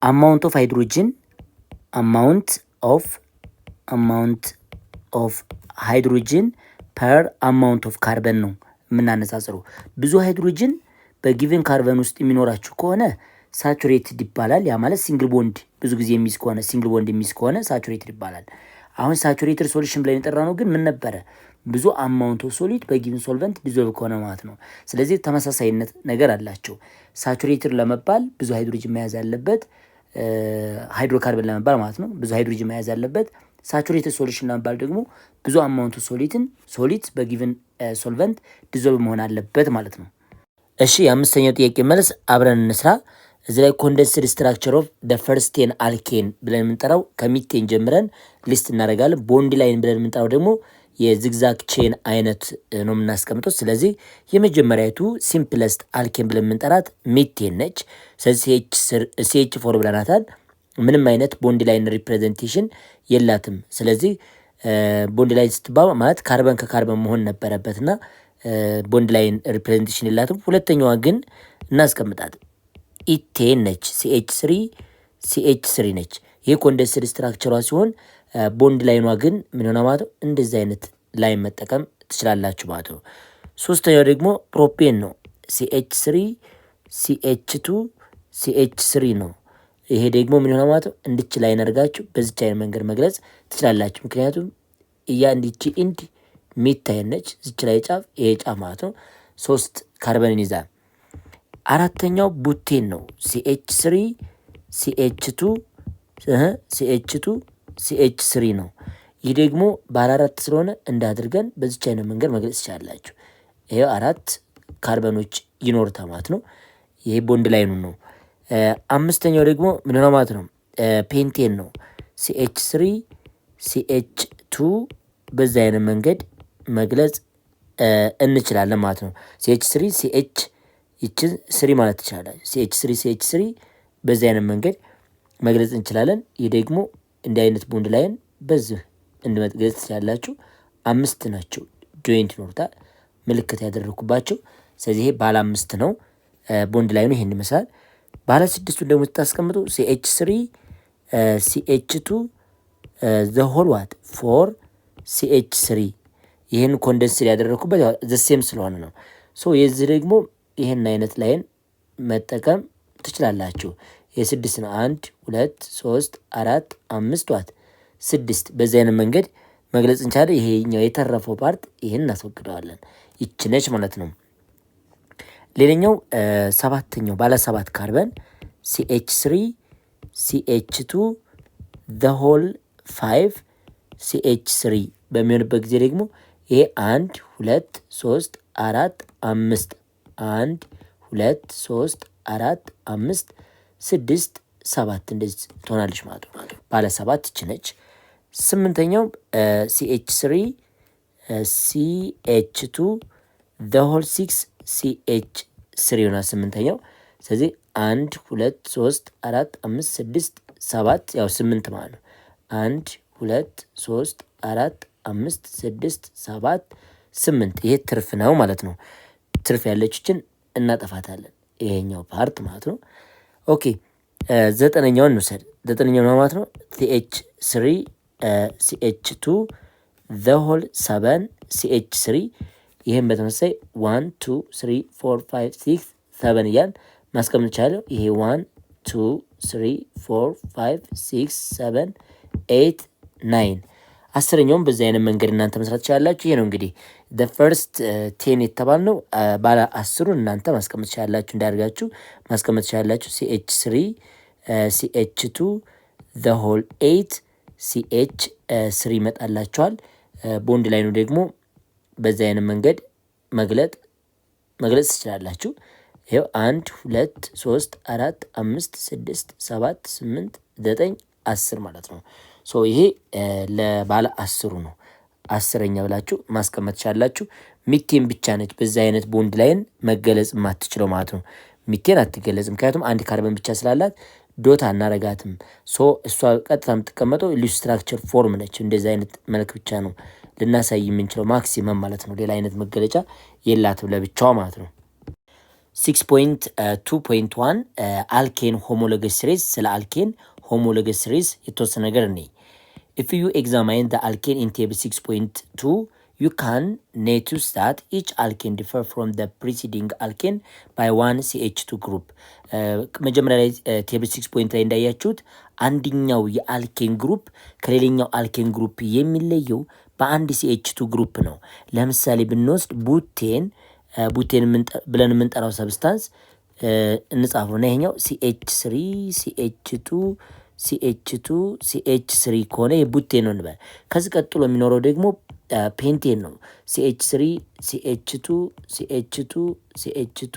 አማውንት ኦፍ ሃይድሮጅን ፐር አማውንት ኦፍ ካርበን ነው የምናነጻጽረው። ብዙ ሃይድሮጅን በጊቨን ካርበን ውስጥ የሚኖራችሁ ከሆነ ሳቹሬትድ ይባላል። ያ ማለት ሲንግል ቦንድ ብዙ ጊዜ የሚይዝ ከሆነ ሳቹሬትድ ይባላል። አሁን ሳቹሬትድ ሶሉሽን ብለን የጠራ ነው ግን ምን ነበረ? ብዙ አማውንት ኦፍ ሶሊድ በጊቭን ሶልቨንት ዲዞልቭ ከሆነ ማለት ነው። ስለዚህ ተመሳሳይነት ነገር አላቸው። ሳቹሬትድ ለመባል ብዙ ሃይድሮጅን መያዝ ያለበት፣ ሃይድሮካርበን ለመባል ማለት ነው ብዙ ሃይድሮጅን መያዝ ያለበት። ሳቹሬትድ ሶሉሽን ለመባል ደግሞ ብዙ አማውንት ኦፍ ሶሊድ በጊቭን ሶልቨንት ዲዞልቭ መሆን አለበት ማለት ነው። እሺ የአምስተኛው ጥያቄ መልስ አብረን እንስራ። እዚህ ላይ ኮንደንስድ ስትራክቸር ኦፍ ደ ፈርስት 10 አልኬን ብለን የምንጠራው ከሚቴን ጀምረን ሊስት እናደርጋለን። ቦንድ ላይን ብለን የምንጠራው ደግሞ የዚግዛግ ቼን አይነት ነው የምናስቀምጠው። ስለዚህ የመጀመሪያቱ ሲምፕለስት አልኬን ብለን የምንጠራት ሚቴን ነች። ስለዚህ ሲኤች ፎር ብለናታል። ምንም አይነት ቦንድ ላይን ሪፕሬዘንቴሽን የላትም። ስለዚህ ቦንድ ላይን ስትባል ማለት ካርበን ከካርበን መሆን ነበረበትና ቦንድ ላይን ሪፕሬዘንቴሽን የላትም። ሁለተኛዋ ግን እናስቀምጣት ኢቴን ነች። ሲኤች ስሪ ነች። ይህ ኮንደንስድ ስትራክቸሯ ሲሆን ቦንድ ላይኗ ግን ምን ሆነ ማለት ነው? እንደዚህ አይነት ላይን መጠቀም ትችላላችሁ ማለት ነው። ሶስተኛው ደግሞ ፕሮፔን ነው። CH3 ነው። ይሄ ደግሞ ምን ሆነ ማለት ነው? እንድች ላይን አድርጋችሁ በዚች አይነት መንገድ መግለጽ ትችላላችሁ። ምክንያቱም እንዲች ኢንድ ሚታየን ነች። ዝች ላይ ጫፍ ይሄ ጫፍ ማለት ነው 3 ካርበንን ይዛል። አራተኛው ቡቴን ነው። CH3 ነው። ይህ ደግሞ ባለ 4 ስለሆነ እንዳድርገን በዚች አይነት መንገድ መግለጽ ትችላላችሁ። ይሄ 4 ካርበኖች ይኖሩታል ማለት ነው። ይሄ ቦንድ ላይኑ ነው። አምስተኛው ደግሞ ምን ነው ማለት ነው? ፔንቴን ነው። CH2 በዛ አይነት መንገድ መግለጽ እንችላለን ማለት ነው። CH3 ይችን 3 ማለት ትችላላችሁ። CH3 በዚህ አይነት መንገድ መግለጽ እንችላለን። ይህ ደግሞ እንዲህ አይነት ቦንድ ላይን በዚህ እንድመግለጽ ትችላላችሁ። 5 ናቸው ጆይንት ይኖሩታል ምልክት ያደረኩባቸው። ስለዚህ ይሄ ባለ 5 ነው። ቦንድ ላይኑ ይሄን ይመስላል። ባለ 6ቱን ደግሞ ስታስቀምጡ CH3 CH2 ዘ ሆል ዋት 4 CH3 ይህን ኮንደንስድ ያደረኩበት ዘሴም ስለሆነ ነው። ሶ የዚህ ደግሞ ይህን አይነት ላይን መጠቀም ትችላላችሁ። የ6 ነው 1 2 3 4 5 ዋት 6 በዚህ አይነት መንገድ መግለጽ እንችላለን። ይሄኛው የተረፈው ፓርት ይህን እናስወግደዋለን። ይችነች ማለት ነው። ሌላኛው ሰባተኛው ባለ 7 ካርበን CH3 CH2 the whole 5 CH3 በሚሆንበት ጊዜ ደግሞ ይሄ 1 2 3 4 5 1 2 3 4 5 6 7 እንደዚህ ትሆናለች ማለት ነው። ባለ 7 ይችነች። ስምንተኛው CH3 CH2 the whole 6 CH3 ይሆናል ስምንተኛው። ስለዚህ 1 2 3 4 5 6 7 ያው 8 ማለት ነው። 1 2 3 4 5 6 7 8 ይሄ ትርፍ ነው ማለት ነው። ትርፍ ያለችን እናጠፋታለን ይሄኛው ፓርት ማለት ነው። ኦኬ ዘጠነኛውን እንውሰድ። ዘጠነኛው ማለት ነው CH3 CH2 the whole 7 CH3 ይሄን በተመሳሳይ 1 2 3 4 5 6 7 እያል ማስቀመጥ ይቻላል። ይሄ 1 2 3 4 5 6 7 8 9 አስረኛውም በዚህ አይነት መንገድ እናንተ መስራት ትችላላችሁ። ይሄ ነው እንግዲህ the first 10 የተባልነው ባለ 10ሩን እናንተ ማስቀመጥ ትችላላችሁ። እንዳያርጋችሁ ማስቀመጥ ትችላላችሁ። CH3 CH2 the whole 8 CH3 ይመጣላችኋል። ቦንድ ላይ ነው ደግሞ በዚህ አይነት መንገድ መግለጽ ትችላላችሁ። ይሄው 1 2 3 4 5 6 7 8 9 10 ማለት ነው። ሶ ይሄ ለባለ 10ሩ ነው። 10ኛ ብላችሁ ማስቀመጥ ትችላላችሁ። ሚቴን ብቻ ነች በዚህ አይነት ቦንድ ላይን መገለጽ የማትችለው ማለት ነው። ሚቴን አትገለጽም፣ ምክንያቱም አንድ ካርበን ብቻ ስላላት ዶት አናረጋትም። ሶ እሷ ቀጥታ የምትቀመጠው ሉዝ ስትራክቸር ፎርም ነች። እንደዚህ አይነት መልክ ብቻ ነው ልናሳይ የምንችለው ማክሲመም ማለት ነው። ሌላ አይነት መገለጫ የላትም ለብቻዋ ማለት ነው። 6.2.1 አልኬን ሆሞሎገስ ሲሪዝ። ስለ አልኬን ሆሞሎገስ ሲሪዝ የተወሰነ ነገር እኔ if you examine the alkane in table 6.2 you can notice that each alkane differ from the preceding alkane by one CH2 group። መጀመሪያ ላይ ቴብል 6 ላይ እንዳያችሁት አንደኛው የአልኬን ግሩፕ ከሌላኛው አልኬን ግሩፕ የሚለየው በአንድ CH2 ግሩፕ ነው። ለምሳሌ ብንወስድ ቡቴን ብለን የምንጠራው ሰብስታንስ እንጻፈው እና ይሄኛው CH3 CH2 CH2 CH3 ከሆነ የቡቴን ነው እንበል። ከዚህ ቀጥሎ የሚኖረው ደግሞ ፔንቴን ነው። CH3 CH2 CH2 CH2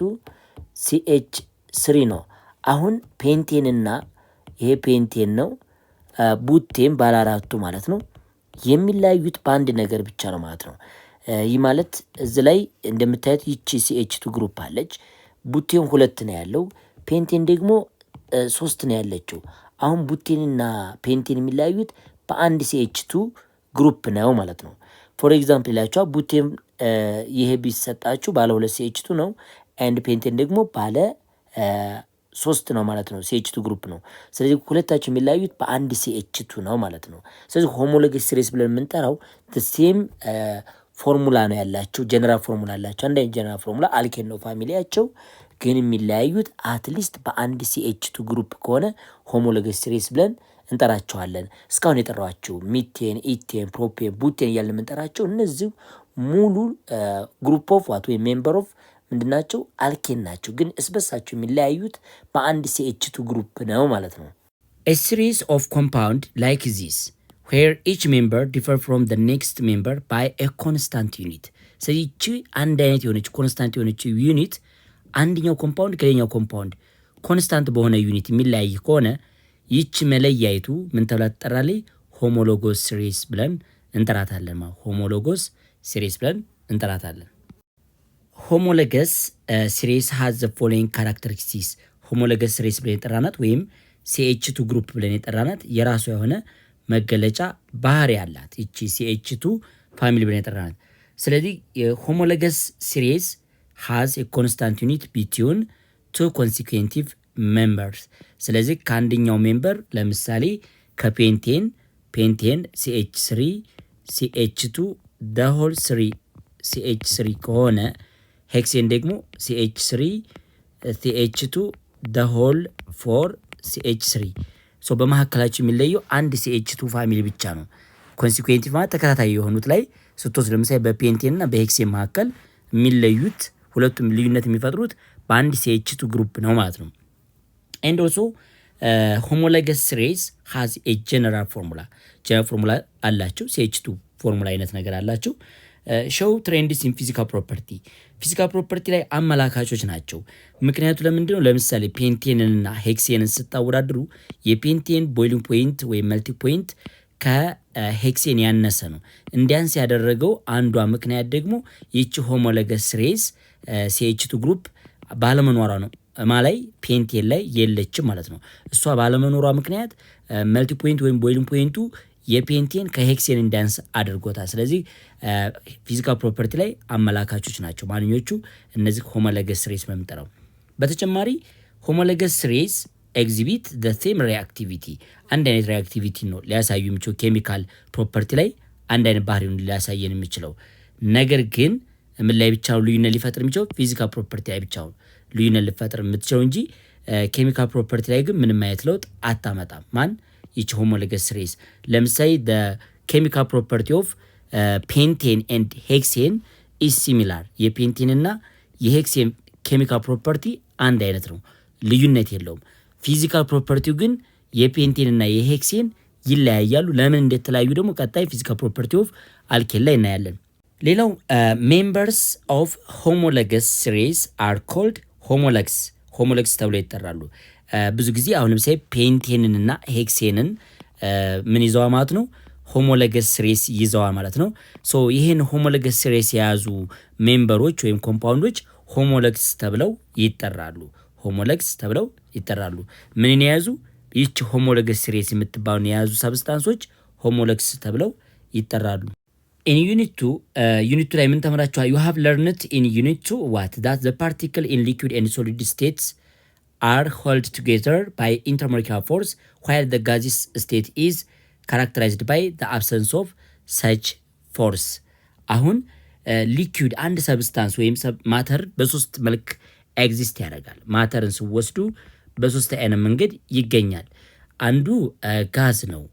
CH3 ነው። አሁን ፔንቴንና ይሄ ፔንቴን ነው፣ ቡቴን ባለ 4ቱ ማለት ነው የሚለያዩት በአንድ ነገር ብቻ ነው ማለት ነው። ይህ ማለት እዚህ ላይ እንደምታዩት ይቺ CH2 ግሩፕ አለች። ቡቴን 2 ነው ያለው፣ ፔንቴን ደግሞ 3 ነው ያለችው። አሁን ቡቴንና ፔንቴን የሚለያዩት በአንድ CH2 ግሩፕ ነው ማለት ነው። ፎር ኤግዛምፕል ላችሁ ቡቴን ይሄ ቢሰጣችሁ ባለ 2 CH2 ነው፣ ኤንድ ፔንቴን ደግሞ ባለ 3 ነው ማለት ነው። CH2 ግሩፕ ነው። ስለዚህ ሁለታቸው የሚለያዩት በአንድ CH2 ነው ማለት ነው። ስለዚህ ሆሞሎገስ ሲሪስ ብለን የምንጠራው ሴም ፎርሙላ ነው ያላቸው፣ ጀነራል ፎርሙላ አላቸው። አንድ አይነት ጀነራል ፎርሙላ አልኬን ነው ፋሚሊያቸው፣ ግን የሚለያዩት አትሊስት በአንድ CH2 ግሩፕ ከሆነ ሆሞሎገስ ሲሪስ ብለን እንጠራቸዋለን። እስካሁን የጠራኋቸው ሚቴን፣ ኢቴን፣ ፕሮፔን፣ ቡቴን እያልን የምንጠራቸው እነዚህ ሙሉ ግሩፕ ኦፍ ዋት ወይም ሜምበር ኦፍ ምንድናቸው? አልኬን ናቸው። ግን እስበሳቸው የሚለያዩት በአንድ CH2 ግሩፕ ነው ማለት ነው። A series of compound like this where each member differ from the next member by a constant unit። ስለዚህ ይቺ አንድ አይነት የሆነች ኮንስታንት የሆነች ዩኒት አንደኛው ኮምፓውንድ ከሌላኛው ኮምፓውንድ ኮንስታንት በሆነ ዩኒት የሚለያይ ከሆነ ይቺ መለያይቱ ምን ተብላ ትጠራለች? ሆሞሎጎስ ሲሪስ ብለን እንጠራታለን። ሆሞሎጎስ ሲሪስ ብለን እንጠራታለን። ሆሞሎገስ ሲሪስ ሃዝ ዘ ፎሎዊንግ ካራክተሪስቲክስ። ሆሞሎገስ ሲሪስ ብለን የጠራናት ወይም CH2 ግሩፕ ብለን የጠራናት የራሷ የሆነ መገለጫ ባህሪ ያላት ይቺ CH2 ፋሚሊ ብለን የጠራናት። ስለዚህ የሆሞሎገስ ሲሪስ ሃዝ የኮንስታንት ዩኒት ቢትዊን two consecutive members ስለዚህ ከአንደኛው ሜምበር ለምሳሌ ከፔንቴን CH3 CH2 the whole 3 CH3 ከሆነ ሄክሴን ደግሞ CH3 CH2 the whole 4 CH3 ሶ በመካከላቸው የሚለየው አንድ CH2 ፋሚሊ ብቻ ነው። ኮንሲኩዌንቲቭ ማለት ተከታታይ የሆኑት ላይ ስትወስድ ለምሳሌ በፔንቴን እና በሄክሴን መካከል የሚለዩት ሁለቱም ልዩነት የሚፈጥሩት በአንድ CH2 ግሩፕ ነው ማለት ነው። and also homologous series has a general formula አላቸው CH2 ፎርሙላ አይነት ነገር አላቸው። show trends in physical property ፊዚካል ፕሮፐርቲ ላይ አመላካቾች ናቸው። ምክንያቱ ለምንድነው? ለምሳሌ ፔንቴንንና ሄክሴንን ስታወዳድሩ የፔንቴን ቦይሊንግ ፖይንት ወይም መልቲ ፖይንት ከሄክሴን ያነሰ ነው። እንዲያንስ ያደረገው አንዷ ምክንያት ደግሞ ይቺ ሆሞሎገስ ሬስ CH2 ግሩፕ ባለመኖሯ ነው። ማላይ ፔንቴን ላይ የለችም ማለት ነው። እሷ ባለመኖሯ ምክንያት መልቲ ፖይንት ወይም ቦይሊንግ ፖይንቱ የፔንቴን ከሄክሴን እንዲያንስ አድርጎታል። ስለዚህ ፊዚካል ፕሮፐርቲ ላይ አመላካቾች ናቸው ማንኞቹ እነዚህ ሆሞሎገስ ሬስ በመጠራው። በተጨማሪ ሆሞሎገስ ሬስ ኤግዚቢት the same reactivity አንድ አይነት ሪአክቲቪቲ ነው ሊያሳዩ የሚችለው ኬሚካል ፕሮፐርቲ ላይ አንድ አይነት ባህሪውን ሊያሳየን የሚችለው ነገር ግን ምን ላይ ብቻ ነው ልዩነት ሊፈጥር የሚችለው? ፊዚካል ፕሮፐርቲ ላይ ብቻ ነው ልዩነት ሊፈጥር የምትችለው እንጂ ኬሚካል ፕሮፐርቲ ላይ ግን ምንም አይነት ለውጥ አታመጣም። ማን ይቺ ሆሞሎገስ ሬስ ለምሳሌ the chemical property of ፔንቴን and ሄክሴን is similar የፔንቴን እና የሄክሴን ኬሚካል ፕሮፐርቲ አንድ አይነት ነው፣ ልዩነት የለውም። ፊዚካል ፕሮፐርቲው ግን የፔንቴን እና የሄክሴን ይለያያሉ። ለምን እንደተለያዩ ደግሞ ቀጣይ ፊዚካል ፕሮፐርቲ ኦፍ አልኬን ላይ እናያለን። ሌላው ሜምበርስ ኦፍ ሆሞሎገስ ሲሪስ አር ኮልድ ሆሞሎግስ ተብሎ ይጠራሉ። ብዙ ጊዜ አሁን ለምሳሌ ፔንቴንንና ሄክሴንን ምን ይዘዋል ማለት ነው? ሆሞሎገስ ሲሪስ ይዘዋል ማለት ነው። ሶ ይሄን ሆሞሎገስ ሲሪስ የያዙ ሜምበሮች ወይም ኮምፓውንዶች ሆሞሎግስ ተብለው ይጠራሉ። ምን የያዙ? ይህች ሆሞሎገስ ሲሪስ የምትባሉን የያዙ ሰብስታንሶች ሆሞሎግስ ተብለው ይጠራሉ። in unit 2 ላይ ምን ተመራችኋል? you have learned in unit 2 what that the particle in liquid and solid states are held together by intermolecular force while the gaseous state is characterized by the absence of such force። አሁን ሊኩዊድ አንድ ሰብስታንስ ወይም ማተር በሶስት መልክ ኤግዚስት ያደርጋል። ማተርን ሲወስዱ በሶስት አይነት መንገድ ይገኛል። አንዱ ጋዝ ነው፣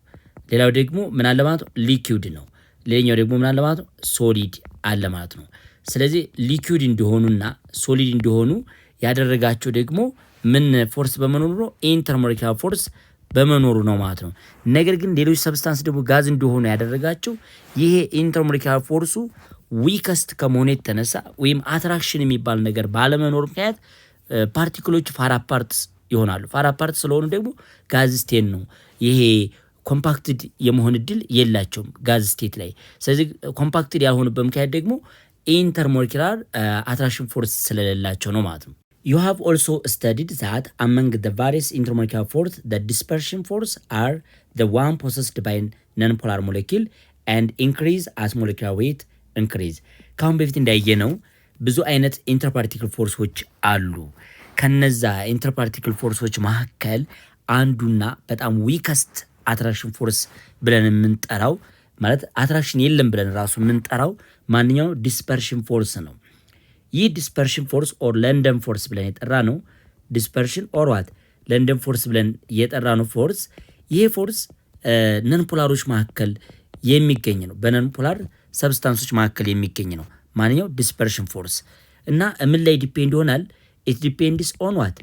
ሌላው ደግሞ ምን አለ ማለት ነው? ሊኩዊድ ነው። ሌላኛው ደግሞ ምን አለ ማለት ነው? ሶሊድ አለ ማለት ነው። ስለዚህ ሊኩዊድ እንዲሆኑና ሶሊድ እንዲሆኑ ያደረጋቸው ደግሞ ምን ፎርስ በመኖሩ ነው? ኢንተርሞሌኩላር ፎርስ በመኖሩ ነው ማለት ነው። ነገር ግን ሌሎች ሰብስታንስ ደግሞ ጋዝ እንዲሆኑ ያደረጋቸው ይሄ ኢንተርሞሌኩላር ፎርሱ ዊከስት ከመሆኑ የተነሳ ወይም አትራክሽን የሚባል ነገር ባለመኖር ምክንያት ፓርቲክሎች ፋራፓርትስ ይሆናሉ። ፋራፓርት ስለሆኑ ደግሞ ጋዝ ስቴት ነው። ይሄ ኮምፓክትድ የመሆን እድል የላቸውም ጋዝ ስቴት ላይ። ስለዚህ ኮምፓክትድ ያልሆኑበት ምክንያት ደግሞ ኢንተርሞሌኩላር አትራክሽን ፎርስ ስለሌላቸው ነው ማለት ነው። You have also studied that among the various intermolecular force, the dispersion force are the one possessed by non-polar molecule and increase as molecular weight increase። ካሁን በፊት እንዳየነው ብዙ አይነት ኢንተርፓርቲክል ፎርሶች አሉ። ከነዛ ኢንተርፓርቲክል ፎርሶች መካከል አንዱና በጣም ዊከስት አትራክሽን ፎርስ ብለን የምንጠራው ማለት አትራክሽን የለም ብለን ራሱ የምንጠራው ማንኛው ዲስፐርሽን ፎርስ ነው። ይህ ዲስፐርሽን ፎርስ ኦር ለንደን ፎርስ ብለን የጠራ ነው። ዲስፐርሽን ኦር ዋት ለንደን ፎርስ ብለን የጠራ ነው ፎርስ። ይሄ ፎርስ ነንፖላሮች መካከል የሚገኝ ነው። በነንፖላር ሰብስታንሶች መካከል የሚገኝ ነው ማንኛው ዲስፐርሽን ፎርስ። እና ምን ላይ ዲፔንድ ይሆናል? ኢት ዲፔንድስ ኦን ዋት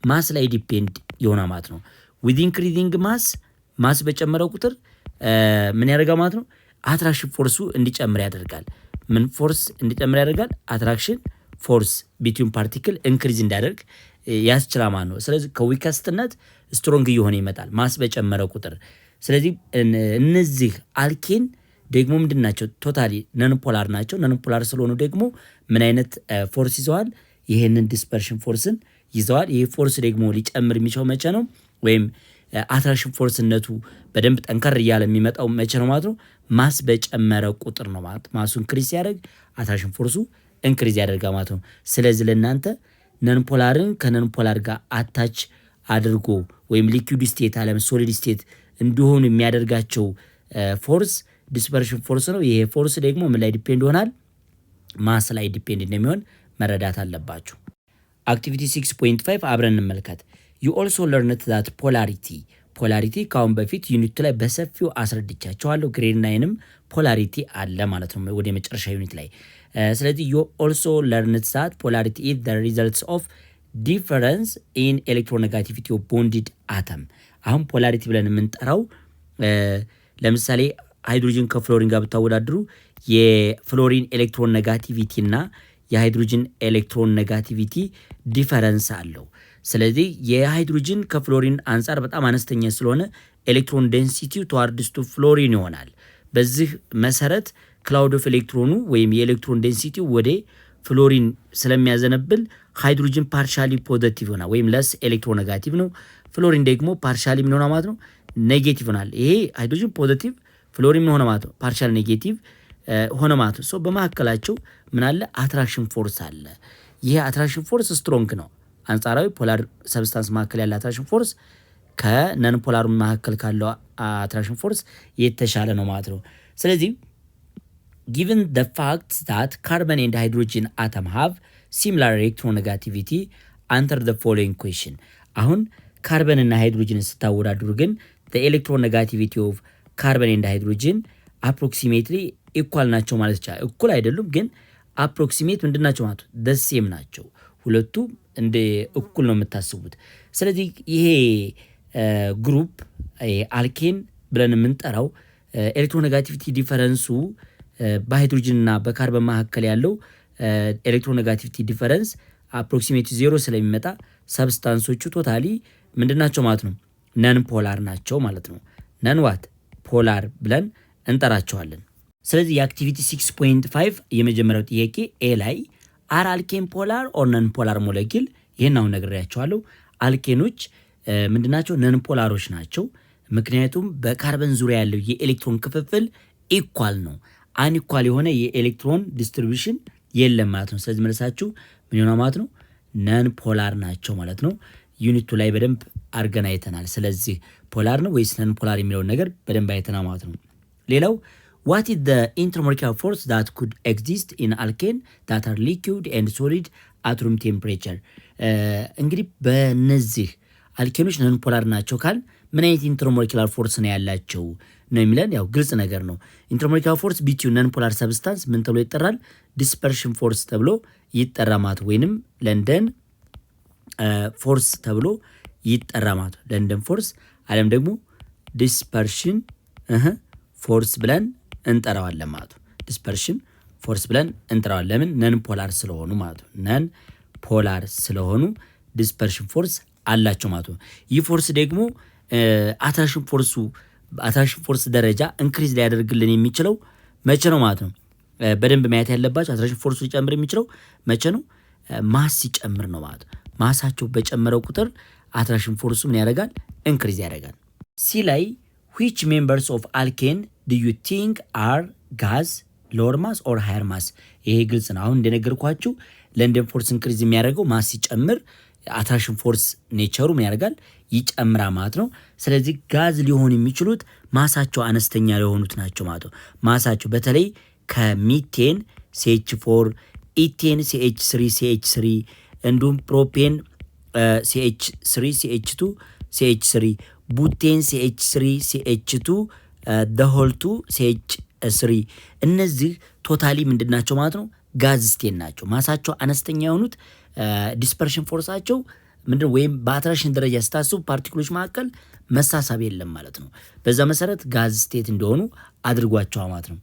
ማስ ላይ ዲፔንድ ይሆናል ማለት ነው። ዊዝ ኢንክሪዚንግ ማስ በጨመረው ቁጥር ምን ያደርጋል ማለት ነው? አትራክሽን ፎርሱ እንዲጨምር ያደርጋል። ምን ፎርስ እንዲጨምር ያደርጋል? አትራክሽን ፎርስ ቢትዊን ፓርቲክል ኢንክሪዝ እንዲያደርግ ያስችላል ማለት ነው። ስለዚህ ከዊከስትነት ስትሮንግ እየሆነ ይመጣል ማስ በጨመረ ቁጥር። ስለዚህ እነዚህ አልኬን ደግሞ ምንድን ናቸው? ቶታሊ ነንፖላር ናቸው። ነንፖላር ስለሆኑ ደግሞ ምን አይነት ፎርስ ይዘዋል? ይሄንን ዲስፐርሽን ፎርስን ይዘዋል። ይሄ ፎርስ ደግሞ ሊጨምር የሚችለው መቼ ነው? ወይም አትራክሽን ፎርስነቱ በደንብ ጠንከር እያለ የሚመጣው መቼ ነው ማለት ነው? ማስ በጨመረ ቁጥር ነው ማለት። ማሱ ኢንክሪዝ ሲያደርግ አትራክሽን ፎርሱ ኢንክሪዝ ያደርጋል ማለት ነው። ስለዚህ ለእናንተ ነን ፖላርን ከነን ፖላር ጋር አታች አድርጎ ወይም ሊኩዊድ ስቴት አለም ሶሊድ ስቴት እንዲሆኑ የሚያደርጋቸው ፎርስ ዲስፐርሽን ፎርስ ነው። ይሄ ፎርስ ደግሞ ምን ላይ ዲፔንድ ይሆናል? ማስ ላይ ዲፔንድ እንደሚሆን መረዳት አለባችሁ። አክቲቪቲ 6.5 አብረን እንመልከት። ዩ ኦልሶ ለርንት ዛት ፖላሪቲ ከአሁን በፊት ዩኒቱ ላይ በሰፊው አስረድቻቸዋለሁ። ግሬድ ናይንም ፖላሪቲ አለ ማለት ነው ወደ መጨረሻ ዩኒት ላይ። ስለዚህ ዩ ኦልሶ ለርንት ዛት ፖላሪቲ ኢዝ ዘ ሪዘልትስ ኦፍ ዲፈረንስ ኢን ኤሌክትሮኔጋቲቪቲ ኦፍ ቦንዲድ አተም። አሁን ፖላሪቲ ብለን የምንጠራው ለምሳሌ ሃይድሮጅን ከፍሎሪን ጋር ብታወዳድሩ የፍሎሪን ኤሌክትሮን ኔጋቲቪቲ እና የሃይድሮጅን ኤሌክትሮን ኔጋቲቪቲ ዲፈረንስ አለው። ስለዚህ የሃይድሮጅን ከፍሎሪን አንጻር በጣም አነስተኛ ስለሆነ ኤሌክትሮን ዴንሲቲው ተዋርድስ ቱ ፍሎሪን ይሆናል። በዚህ መሰረት ክላውድ ኦፍ ኤሌክትሮኑ ወይም የኤሌክትሮን ዴንሲቲው ወደ ፍሎሪን ስለሚያዘነብል ሃይድሮጅን ፓርሻሊ ፖዘቲቭ ሆና ወይም ለስ ኤሌክትሮኔጋቲቭ ነው። ፍሎሪን ደግሞ ፓርሻሊ ምን ሆና ማለት ነው ኔጌቲቭ ሆናል። ይሄ ሃይድሮጅን ፖዘቲቭ ፍሎሪን ሆነ ማለት ነው ፓርሻል ኔጌቲቭ ሆነ ማለት ነው። በመካከላቸው ምን አለ? አትራክሽን ፎርስ አለ። ይሄ አትራክሽን ፎርስ ስትሮንግ ነው። አንጻራዊ ፖላር ሰብስታንስ መካከል ያለ አትራክሽን ፎርስ ከነን ፖላር መካከል ካለው አትራክሽን ፎርስ የተሻለ ነው ማለት ነው። ስለዚህ given the fact that carbon and hydrogen atom have similar electronegativity answer the following question። አሁን ካርበን እና ሃይድሮጅንን ስታወዳድሩ ግን the electronegativity of carbon and hydrogen approximately equal ናቸው ማለት ይቻላል። እኩል አይደሉም ግን approximate ምንድናቸው ማለት the same ናቸው። ሁለቱ እንደ እኩል ነው የምታስቡት። ስለዚህ ይሄ ግሩፕ አልኬን ብለን የምንጠራው ኤሌክትሮኔጋቲቪቲ ዲፈረንሱ በሃይድሮጅን እና በካርበን መካከል ያለው ኤሌክትሮኔጋቲቪቲ ዲፈረንስ አፕሮክሲሜት 0 ስለሚመጣ ሰብስታንሶቹ ቶታሊ ምንድናቸው ማለት ነው? ነን ፖላር ናቸው ማለት ነው። ነን ዋት ፖላር ብለን እንጠራቸዋለን። ስለዚህ የአክቲቪቲ 6.5 የመጀመሪያው ጥያቄ ኤ ላይ አር አልኬን ፖላር ኦር ነን ፖላር ሞለኪል? ይህን አሁን ነግሬያቸዋለሁ። አልኬኖች ምንድናቸው? ነን ፖላሮች ናቸው። ምክንያቱም በካርበን ዙሪያ ያለው የኤሌክትሮን ክፍፍል ኢኳል ነው። አንኢኳል የሆነ የኤሌክትሮን ዲስትሪቢዩሽን የለም ማለት ነው። ስለዚህ መልሳችሁ ምን ይሆናል ማለት ነው? ነን ፖላር ናቸው ማለት ነው። ዩኒቱ ላይ በደንብ አድርገን አይተናል። ስለዚህ ፖላር ነው ወይስ ነን ፖላር የሚለውን ነገር በደንብ አይተናል ማለት ነው። ሌላው what is the intermolecular force that could exist in alkane that are liquid and solid at room temperature? እንግዲህ በነዚህ አልኬኖች ነን ፖላር ናቸው ካል ምን አይነት ኢንተርሞለኪላር ፎርስ ነው ያላቸው ነው የሚለን። ያው ግልጽ ነገር ነው። ኢንተርሞለኪላር ፎርስ ቢትዊን ነን ፖላር ሰብስታንስ ምን ተብሎ ይጠራል? ዲስፐርሽን ፎርስ ተብሎ ይጠራ ማለት ወይንም ለንደን ፎርስ ተብሎ ይጠራ ማለት ለንደን ፎርስ አለም ደግሞ ዲስፐርሽን ፎርስ ብለን እንጠራዋለን ማለት ነው። ዲስፐርሽን ፎርስ ብለን እንጠራዋለን። ለምን? ነን ፖላር ስለሆኑ ማለት ነው። ነን ፖላር ስለሆኑ ዲስፐርሽን ፎርስ አላቸው ማለት ነው። ይህ ፎርስ ደግሞ አትራክሽን ፎርስ ደረጃ ኢንክሪዝ ሊያደርግልን የሚችለው መቼ ነው ማለት ነው? በደንብ ማየት ያለባቸው አትራክሽን ፎርሱ ሊጨምር የሚችለው መቼ ነው? ማስ ሲጨምር ነው ማለት ነው። ማሳቸው በጨመረው ቁጥር አትራክሽን ፎርሱ ምን ያደርጋል? ኢንክሪዝ ያደርጋል። ሲ ላይ which members of alkane do you think are gas, lower mass or higher mass? ይሄ ግልጽ ነው። አሁን እንደነገርኳችሁ ለንደን ፎርስ ኢንክሪዝ የሚያደርገው ማስ ሲጨምር አትራክሽን ፎርስ ኔቸሩ ምን ያደርጋል? ይጨምራ ማለት ነው። ስለዚህ ጋዝ ሊሆኑ የሚችሉት ማሳቸው አነስተኛ የሆኑት ናቸው ማለት ነው። ማሳቸው በተለይ ከሚቴን CH4፣ ኢቴን CH3 እንዲሁም ፕሮፔን CH3 CH2 CH3 ቡቴን CH3 CH2 CH3 እነዚህ ቶታሊ ምንድናቸው ማለት ነው? ጋዝ ስቴን ናቸው። ማሳቸው አነስተኛ የሆኑት ዲስፐርሽን ፎርሳቸው ምንድን ወይም በአትራክሽን ደረጃ ስታስቡ ፓርቲክሎች መካከል መሳሳብ የለም ማለት ነው። በዛ መሰረት ጋዝ ስቴት እንደሆኑ አድርጓቸው ማለት ነው።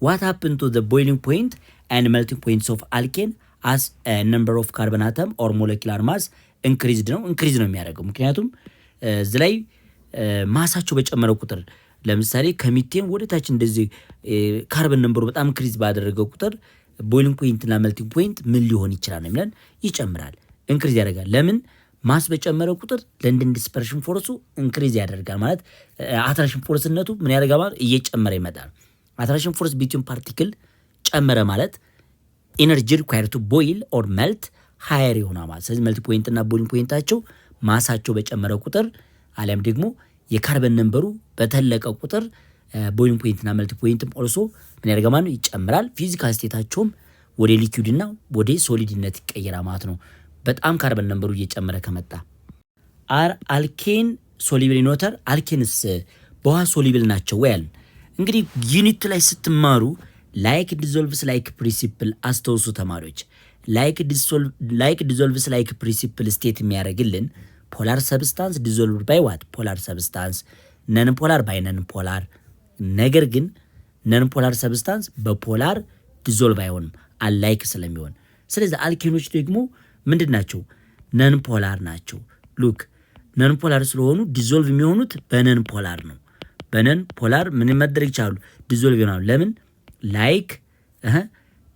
what happened to the boiling point and melting points of alkane as a number of carbon atom or molecular mass increased ነው የሚያደርገው። ምክንያቱም እዚህ ላይ ማሳቸው በጨመረው ቁጥር ለምሳሌ ከሚቴን ወደ ታች እንደዚህ ካርበን ነምበሩ በጣም ኢንክሪዝ ባደረገው ቁጥር ቦይሊንግ ፖይንት እና ሜልቲንግ ፖይንት ምን ሊሆን ይችላል ነው የሚለን። ይጨምራል፣ ኢንክሪዝ ያደርጋል። ለምን? ማስ በጨመረው ቁጥር ለንደን ዲስፐርሽን ፎርሱ ኢንክሪዝ ያደርጋል ማለት አትራክሽን ፎርስነቱ ምን ያደርጋል ማለት እየጨመረ ይመጣል። አትራክሽን ፎርስ ቢትዊን ፓርቲክል ጨመረ ማለት ኤነርጂ ሪኳየርድ ቱ ቦይል ኦር ሜልት ሃየር ይሆናል ማለት። ስለዚህ መልቲ ፖይንት እና ቦይሊንግ ፖይንታቸው ማሳቸው በጨመረ ቁጥር አሊያም ደግሞ የካርበን ነምበሩ በተለቀ ቁጥር ቦይሊንግ ፖይንት እና መልቲ ፖይንትም ኦልሶ ምን ያደርጋል ማለት ነው ይጨምራል። ፊዚካል ስቴታቸውም ወደ ሊኩዊድ እና ወደ ሶሊድነት ይቀየራል ማለት ነው። በጣም ካርበን ነምበሩ እየጨመረ ከመጣ አር አልኬን ሶሊብል ኢን ዋተር አልኬንስ በውሃ ሶሊብል ናቸው ወይ አልን። እንግዲህ ዩኒት ላይ ስትማሩ ላይክ ዲዞልቭስ ላይክ ፕሪንሲፕል አስተውሱ ተማሪዎች። ላይክ ዲዞልቭስ ላይክ ፕሪንሲፕል ስቴት የሚያደርግልን ፖላር ሰብስታንስ ዲዞልቭድ ባይ ዋት ፖላር ሰብስታንስ፣ ነን ፖላር ባይ ነን ፖላር። ነገር ግን ነን ፖላር ሰብስታንስ በፖላር ዲዞልቭ አይሆንም አላይክ ስለሚሆን። ስለዚህ አልኬኖች ደግሞ ምንድን ናቸው? ነን ፖላር ናቸው። ሉክ ነን ፖላር ስለሆኑ ዲዞልቭ የሚሆኑት በነን ፖላር ነው። በነን ፖላር ምን መደረግ ይችላሉ? ዲዞልቭ ይሆናሉ። ለምን? ላይክ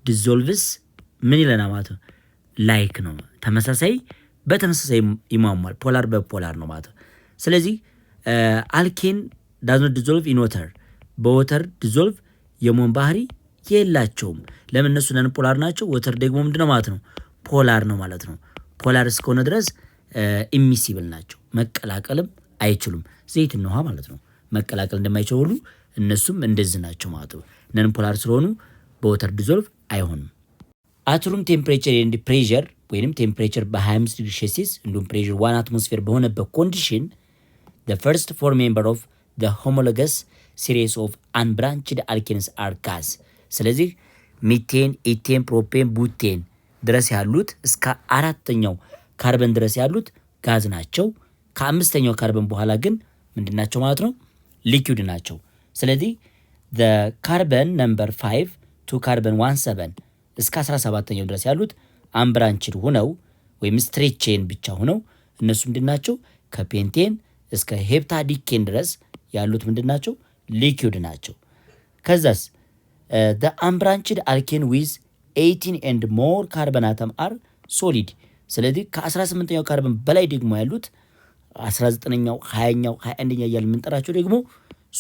ዲዞልቭስ ምን ይለናል ማለት ነው? ላይክ ነው። ተመሳሳይ በተመሳሳይ ይሟሟል። ፖላር በፖላር ነው ማለት ነው። ስለዚህ አልኬን ዳዝኖት ዲዞልቭ ኢን ወተር፣ በወተር ዲዞልቭ የመሆን ባህሪ የላቸውም። ለምን? እነሱ ነን ፖላር ናቸው። ወተር ደግሞ ምንድነው ማለት ነው? ፖላር ነው ማለት ነው። ፖላር እስከሆነ ድረስ ኢሚሲብል ናቸው። መቀላቀልም አይችሉም። ዘይትና ውሃ ማለት ነው። መቀላቀል እንደማይችሉ ሁሉ እነሱም እንደዚህ ናቸው ማለት ነው። ነን ፖላር ስለሆኑ በወተር ዲዞልቭ አይሆንም። አት ሩም ቴምፕሬቸር ኤንድ ፕሬሸር ወይም ቴምፕሬቸር በ25 ዲግሪ ሴልሲየስ እንዲሁም ፕሬሸር 1 አትሞስፌር በሆነበት ኮንዲሽን the first four member of the homologous series of unbranched alkenes are gas። ስለዚህ ሚቴን፣ ኢቴን፣ ፕሮፔን፣ ቡቴን ድረስ ያሉት እስከ አራተኛው ካርበን ድረስ ያሉት ጋዝ ናቸው። ከአምስተኛው ካርበን በኋላ ግን ምንድን ናቸው ማለት ነው? ሊኩዊድ ናቸው። ስለዚህ the carbon number 5 to carbon 17 እስከ 17ኛው ድረስ ያሉት አንብራንችድ ሆነው ወይም ስትሬት ቼን ብቻ ሆነው እነሱ ምንድን ናቸው? ከፔንቴን እስከ ሄፕታዲኬን ድረስ ያሉት ምንድን ናቸው? ሊኩዊድ ናቸው። ከዛስ the unbranched alkane with 18 and more carbon atom are solid። ስለዚህ ከ18ኛው ካርበን በላይ ደግሞ ያሉት 19ኛው፣ 20ኛው፣ 21ኛው እያልን የምንጠራቸው ደግሞ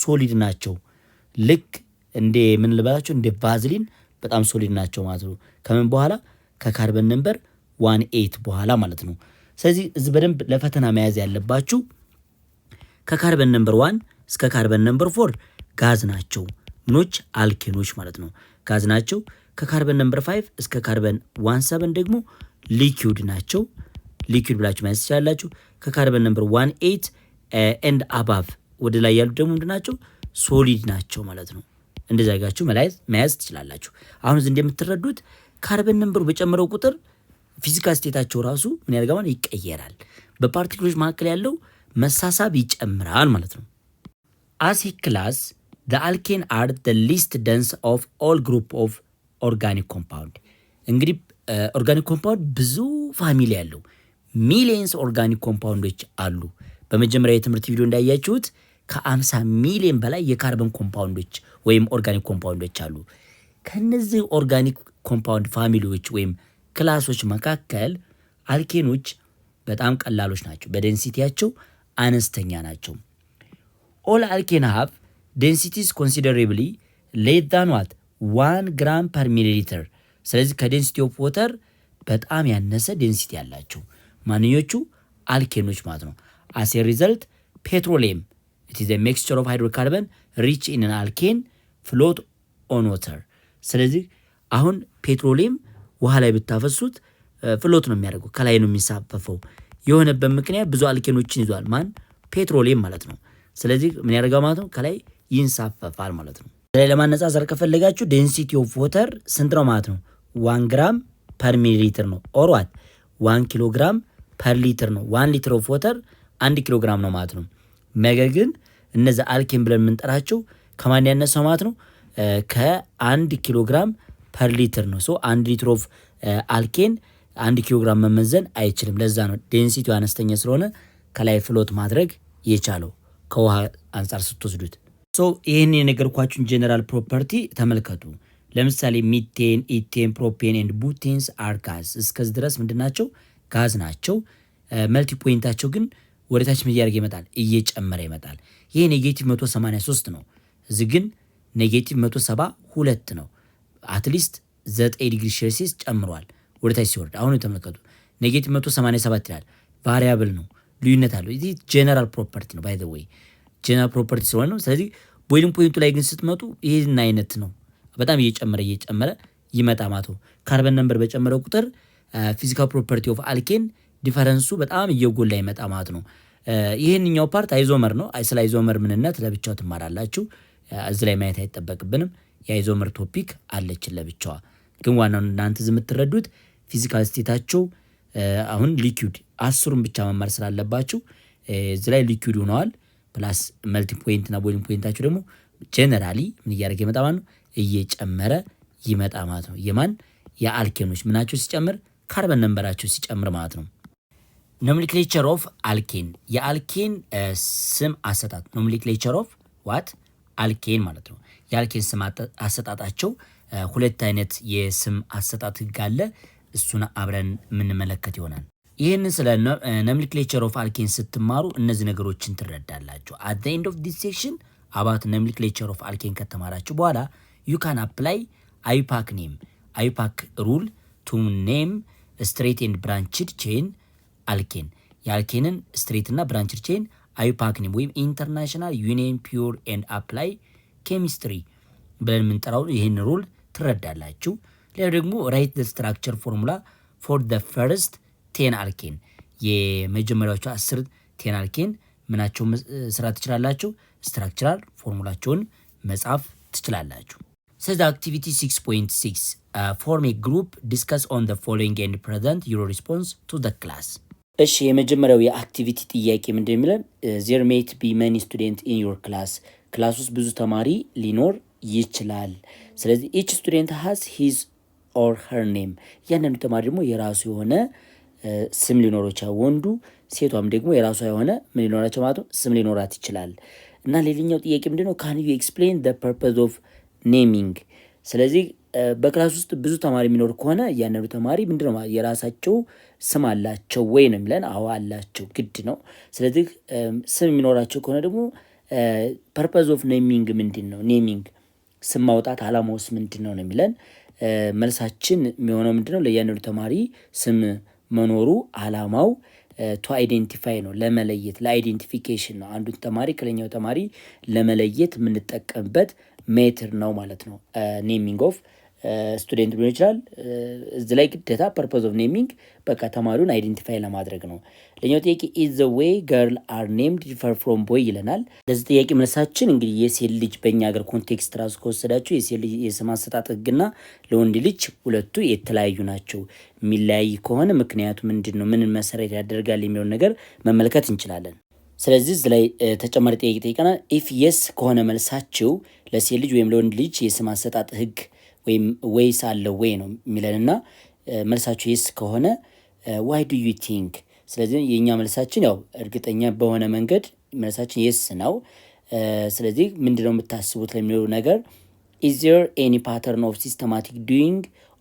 ሶሊድ ናቸው። ልክ እንደ ምን ልበላቸው እንደ ቫዝሊን በጣም ሶሊድ ናቸው ማለት ነው። ከምን በኋላ? ከካርበን ነምበር 18 በኋላ ማለት ነው። ስለዚህ እዚህ በደንብ ለፈተና መያዝ ያለባችሁ ከካርበን ነምበር 1 እስከ ካርበን ነምበር 4 ጋዝ ናቸው። ምኖች? አልኬኖች ማለት ነው። ጋዝ ናቸው። ከካርበን ነምበር 5 እስከ ካርበን 17 ደግሞ ሊኩዊድ ናቸው። ሊኩዊድ ብላችሁ መያዝ ትችላላችሁ። ከካርበን ነምበር 18 ኤንድ አባቭ ወደ ላይ ያሉት ደግሞ ምንድን ናቸው? ሶሊድ ናቸው ማለት ነው። እንደዛ አድርጋችሁ መያዝ ትችላላችሁ። አሁን እዚህ እንደምትረዱት ካርበን ነምበሩ በጨመረው ቁጥር ፊዚካል ስቴታቸው ራሱ ምን ያደርጋል? ይቀየራል። በፓርቲክሎች መካከል ያለው መሳሳብ ይጨምራል ማለት ነው። አስ ኤ ክላስ the alkane are the least dense of all group of organic compound። እንግዲህ ኦርጋኒክ ኮምፓውንድ ብዙ ፋሚሊ ያለው ሚሊየንስ ኦርጋኒክ ኮምፓውንዶች አሉ። በመጀመሪያ የትምህርት ቪዲዮ እንዳያችሁት ከ50 ሚሊዮን በላይ የካርበን ኮምፓውንዶች ወይም ኦርጋኒክ ኮምፓውንዶች አሉ። ከነዚህ ኦርጋኒክ ኮምፓውንድ ፋሚሊዎች ወይም ክላሶች መካከል አልኬኖች በጣም ቀላሎች ናቸው። በዴንሲቲያቸው አነስተኛ ናቸው። ኦል አልኬን ሃቭ ዴንሲቲስ ኮንሲደሬብሊ ሌስ ዛን ዋት 1 ግራም ፐር ሚሊ ሊትር። ስለዚህ ከዴንሲቲ ኦፍ ወተር በጣም ያነሰ ዴንሲቲ ያላቸው ማንኞቹ? አልኬኖች ማለት ነው። አስ ኤ ሪዘልት ፔትሮሊየም it is a mixture of hydrocarbon rich in an alkane float on water። ስለዚህ አሁን ፔትሮሊየም ውሃ ላይ ብታፈሱት ፍሎት ነው የሚያደርገው፣ ከላይ ነው የሚሳፈፈው። የሆነበት ምክንያት ብዙ አልኬኖችን ይዟል። ማን? ፔትሮሊየም ማለት ነው። ስለዚህ ምን ያደርጋል ማለት ነው? ከላይ ይንሳፈፋል ማለት ነው። ስለዚህ ለማነጻጸር ከፈለጋችሁ ዴንሲቲ ኦፍ ወተር ስንት ነው ማለት ነው? 1 ግራም ፐር ሚሊ ሊትር ነው። ኦር ዋት 1 ኪሎ ግራም ፐር ሊትር ነው። 1 ሊትር ኦፍ ወተር 1 ኪሎ ግራም ነው ማለት ነው። ነገር ግን እነዚህ አልኬን ብለን የምንጠራቸው ከማን ያነሰው ማለት ነው? ከ1 ኪሎ ግራም ፐር ሊትር ነው። ሶ 1 ሊትር ኦፍ አልኬን 1 ኪሎ ግራም መመዘን አይችልም። ለዛ ነው ዴንሲቲው አነስተኛ ስለሆነ ከላይ ፍሎት ማድረግ የቻለው ከውሃ አንጻር ስትወስዱት። ሶ ይህን የነገርኳችሁን ጀነራል ፕሮፐርቲ ተመልከቱ። ለምሳሌ ሚቴን፣ ኢቴን፣ ፕሮፔን ኤንድ ቡቴንስ አር ጋዝ። እስከዚህ ድረስ ምንድን ናቸው? ጋዝ ናቸው። መልቲ ፖይንታቸው ግን ወደታች ምን እያደረገ ይመጣል? እየጨመረ ይመጣል። ይሄ ኔጌቲቭ 183 ነው። እዚህ ግን ኔጌቲቭ 172 ነው። አትሊስት 9 ዲግሪ ሴልሲየስ ጨምሯል። ወደታች ሲወርድ አሁን ተመልከቱ ኔጌቲቭ 187 ይላል። ቫሪያብል ነው፣ ልዩነት አለው። ይህ ጀነራል ፕሮፐርቲ ነው ባይ ዘ ዌይ ጀነራል ፕሮፐርቲ ስለሆነ ነው። ስለዚህ ቦይሊንግ ፖይንቱ ላይ ግን ስትመጡ ይህን አይነት ነው በጣም እየጨመረ ይመጣ ማለት ነው። ካርበን ነምበር በጨመረው ቁጥር ፊዚካል ፕሮፐርቲ ኦፍ አልኬን ዲፈረንሱ በጣም እየጎላ ይመጣ ማለት ነው። ይህንኛው ፓርት አይዞመር ነው። ስለ አይዞመር ምንነት ለብቻው ትማራላችሁ። እዚህ ላይ ማየት አይጠበቅብንም። የአይዞመር ቶፒክ አለችን ለብቻዋ። ግን ዋናው እናንተ የምትረዱት ፊዚካል ስቴታቸው አሁን ሊኩዊድ 10ን ብቻ መማር ስላለባችሁ እዚህ ላይ ሊኩዊድ ሆነዋል። ፕላስ መልቲ ፖይንት እና ቦይሊንግ ፖይንታችሁ ደግሞ ጀነራሊ ምን እያደረገ ይመጣ ማለት ነው እየጨመረ ይመጣ ማለት ነው። የማን የአልኬኖች ምናቸው ሲጨምር ካርበን ነምበራቸው ሲጨምር ማለት ነው። ኖሜንክሌቸር ኦፍ አልኬን የአልኬን ስም አሰጣጥ ኖሜንክሌቸር ኦፍ ዋት አልኬን ማለት ነው። የአልኬን ስም አሰጣጣቸው ሁለት አይነት የስም አሰጣጥ ህግ አለ። እሱን አብረን የምንመለከት ይሆናል። ይህንን ስለ ኖሜንክሌቸር ኦፍ አልኬን ስትማሩ እነዚህ ነገሮችን ትረዳላችሁ። አት ዘ ኤንድ ኦፍ ዲስ ሴክሽን አባት ኖሜንክሌቸር ኦፍ አልኬን ከተማራችሁ በኋላ ዩ ካን አፕላይ አይፓክ ኔም አይፓክ ሩል ቱ ኔም ስትሬት ኤንድ ብራንችድ ቼን አልኬን የአልኬንን ስትሬት እና ብራንችድ ቼን አይፓክ ኔም ወይም ኢንተርናሽናል ዩኒየን ፒውር ኤንድ አፕላይ ኬሚስትሪ ብለን የምንጠራው ይህን ሩል ትረዳላችሁ። ሌላው ደግሞ ራይት ዘ ስትራክቸር ፎርሙላ ፎር ዘ ፈርስት 10 አልኬን የመጀመሪያዎቹ 10 10 አልኬን ምናቸው ስራ ትችላላችሁ። ስትራክቸራል ፎርሙላቸውን መጻፍ ትችላላችሁ። ስለዚህ አክቲቪቲ 6.6 ፎርም ኤ ግሩፕ ዲስከስ ኦን ዘ ፎሎዊንግ ኤንድ ፕሬዘንት ዩር ሪስፖንስ ቱ ዘ ክላስ። እሺ የመጀመሪያው የአክቲቪቲ ጥያቄ ምንድን የሚለን ዜር ሜት ቢ መኒ ስቱደንት ኢን ዩር ክላስ ክላስ ውስጥ ብዙ ተማሪ ሊኖር ይችላል። ስለዚህ ኢች ስቱደንት ሃዝ ሂዝ ኦር ሄር ኔም እያንዳንዱ ተማሪ ደግሞ የራሱ የሆነ ስም ሊኖረው ይችላል። ወንዱ ሴቷም ደግሞ የራሷ የሆነ ምን ሊኖራቸው ማለት ነው ስም ሊኖራት ይችላል። እና ሌላኛው ጥያቄ ምንድነው ካን ዩ ኤክስፕሌን ዘ ፐርፐዝ ኦፍ ኔሚንግ። ስለዚህ በክላስ ውስጥ ብዙ ተማሪ የሚኖር ከሆነ እያንዳንዱ ተማሪ ምንድነው የራሳቸው ስም አላቸው ወይ ነው የሚለን። አዎ አላቸው፣ ግድ ነው። ስለዚህ ስም የሚኖራቸው ከሆነ ደግሞ ፐርፐዝ ኦፍ ኔሚንግ ምንድን ነው? ኔሚንግ ስም ማውጣት አላማውስ ምንድን ነው ነው የሚለን። መልሳችን የሚሆነው ምንድነው ለእያንዳንዱ ተማሪ ስም መኖሩ አላማው ቱ አይዴንቲፋይ ነው፣ ለመለየት ለአይዴንቲፊኬሽን ነው። አንዱን ተማሪ ከሌላኛው ተማሪ ለመለየት የምንጠቀምበት ሜትር ነው ማለት ነው። ኔሚንግ ኦፍ ስቱደንት ሊሆን ይችላል። እዚህ ላይ ግዴታ ፐርፖዝ ኦፍ ኔሚንግ በቃ ተማሪውን አይዴንቲፋይ ለማድረግ ነው። ለኛው ጥያቄ ኢዝ ዘ ዌይ ገርል አር ኔምድ ዲፈር ፍሮም ቦይ ይለናል። ለዚህ ጥያቄ መልሳችን እንግዲህ የሴት ልጅ በእኛ ሀገር ኮንቴክስት ራሱ ከወሰዳችሁ የሴት ልጅ የስም አሰጣጥ ህግና ለወንድ ልጅ ሁለቱ የተለያዩ ናቸው። የሚለያይ ከሆነ ምክንያቱ ምንድን ነው፣ ምን መሰረት ያደርጋል የሚለውን ነገር መመልከት እንችላለን። ስለዚህ እዚህ ላይ ተጨማሪ ጥያቄ ጠይቀናል። ኢፍ የስ ከሆነ መልሳችሁ ለሴት ልጅ ወይም ለወንድ ልጅ የስም አሰጣጥ ህግ ወይም ወይስ አለው ወይ ነው የሚለንና መልሳችሁ የስ ከሆነ ዋይ ዱ ዩ ቲንክ። ስለዚህ የኛ መልሳችን ያው እርግጠኛ በሆነ መንገድ መልሳችን የስ ነው። ስለዚህ ምንድነው የምታስቡት ለሚለው ነገር is there any pattern of systematic doing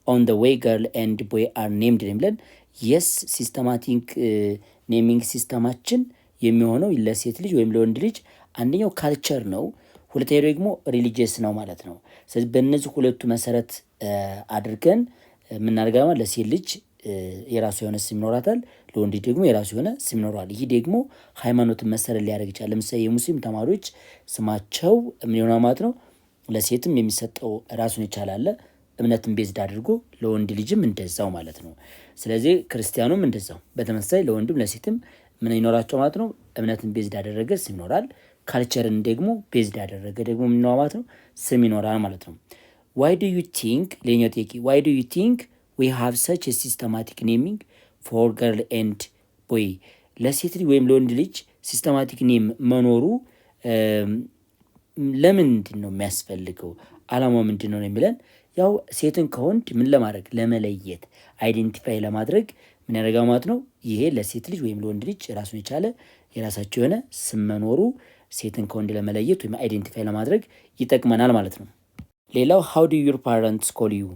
on the way girl and boy are named ብለን የስ ሲስተማቲክ ኔሚንግ ሲስተማችን የሚሆነው ለሴት ልጅ ወይም ለወንድ ልጅ አንደኛው ካልቸር ነው፣ ሁለተኛው ደግሞ ሪሊጂየስ ነው ማለት ነው። ስለዚህ በእነዚህ ሁለቱ መሰረት አድርገን የምናደርገው ለሴት ልጅ የራሱ የሆነ ስም ይኖራታል፣ ለወንድ ደግሞ የራሱ የሆነ ስም ይኖራል። ይሄ ደግሞ ሃይማኖትን መሰረት ሊያደርግ ይችላል። ለምሳሌ የሙስሊም ተማሪዎች ስማቸው ምን ይሆናል ማለት ነው። ለሴትም የሚሰጠው ራሱን ይቻላል እምነትን ቤዝድ አድርጎ ለወንድ ልጅም እንደዛው ማለት ነው። ስለዚህ ክርስቲያኑም እንደዛው በተመሳሳይ ለወንድም ለሴትም ምን ይኖራቸው ማለት ነው፣ እምነትን ቤዝድ ያደረገ ስም ይኖራል። ካልቸርን ደግሞ ቤዝድ ያደረገ ደግሞ ምን ነው ማለት ነው ስም ይኖራል ማለት ነው። why do you think ለኛ ጥያቄ why do you think we have such a systematic naming for girl and boy? ለሴት ልጅ ወይም ለወንድ ልጅ ሲስተማቲክ ኔም መኖሩ ለምንድን ነው የሚያስፈልገው? አላማው ምንድን ነው የሚለን ያው ሴትን ከወንድ ምን ለማድረግ ለመለየት አይዴንቲፋይ ለማድረግ ምን ያደርጋል ማለት ነው። ይሄ ለሴት ልጅ ወይም ለወንድ ልጅ ራሱን የቻለ የራሳቸው የሆነ ስም መኖሩ ሴትን ከወንድ ለመለየት ወይም አይዴንቲፋይ ለማድረግ ይጠቅመናል ማለት ነው። ሌላው how do your parents call you?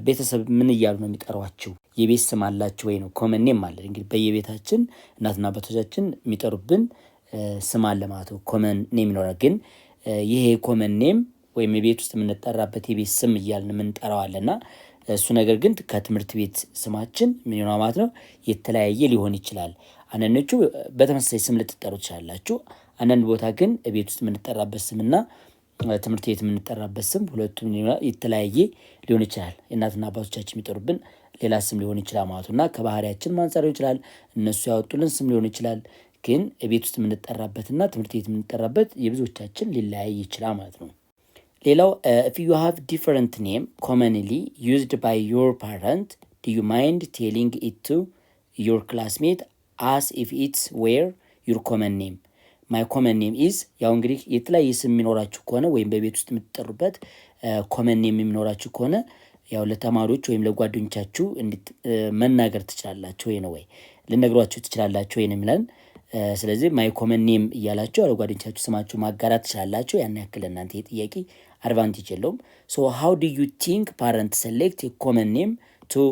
ቤተሰብ ምን እያሉ ነው የሚጠሯቸው? የቤት ስም አላቸው ወይ ነው። ኮመን ኔም አለ እንግዲህ በየቤታችን እናትና አባቶቻችን የሚጠሩብን ስም አለ ማለት ነው። ኮመን ኔም ይኖራል። ግን ይሄ ኮመን ኔም ወይም የቤት ውስጥ የምንጠራበት የቤት ስም እያልን የምንጠራው አለና እሱ ነገር ግን ከትምህርት ቤት ስማችን ምን ይሆናል ማለት ነው የተለያየ ሊሆን ይችላል። አንዳንዶቹ በተመሳሳይ ስም ልትጠሩ ትችላላችሁ። አንዳንድ ቦታ ግን ቤት ውስጥ የምንጠራበት ስምና ትምህርት ቤት የምንጠራበት ስም ሁለቱም የተለያየ ሊሆን ይችላል። እናትና አባቶቻችን የሚጠሩብን ሌላ ስም ሊሆን ይችላል ማለት ነውና ከባህሪያችን ማንጻር ሊሆን ይችላል። እነሱ ያወጡልን ስም ሊሆን ይችላል። ግን ቤት ውስጥ የምንጠራበትና ትምህርት ቤት የምንጠራበት የብዙዎቻችን ሊለያይ ይችላል ማለት ነው። ሌላው if you have different name commonly used by your parent, do you mind telling it to your classmate as if it were your common name? My common name is ያው እንግዲህ የተለያየ ስም የሚኖራችሁ ከሆነ ወይም በቤት ውስጥ የምትጠሩበት common name የሚኖራችሁ ከሆነ ያው ለተማሪዎች ወይም ለጓደኞቻችሁ መናገር ትችላላችሁ ወይ ልነግሯችሁ ትችላላችሁ ወይ ነው የሚለን። ስለዚህ ማይ ኮመን ኔም እያላችሁ ለጓደኞቻችሁ ስማችሁ ማጋራት ትችላላችሁ። ያን ያክል እናንተ የጥያቄ አድቫንቴጅ የለውም። ሶ ሃው ዱ ዩ ቲንክ ፓረንት ሴሌክት ኮመን ኔም ቱ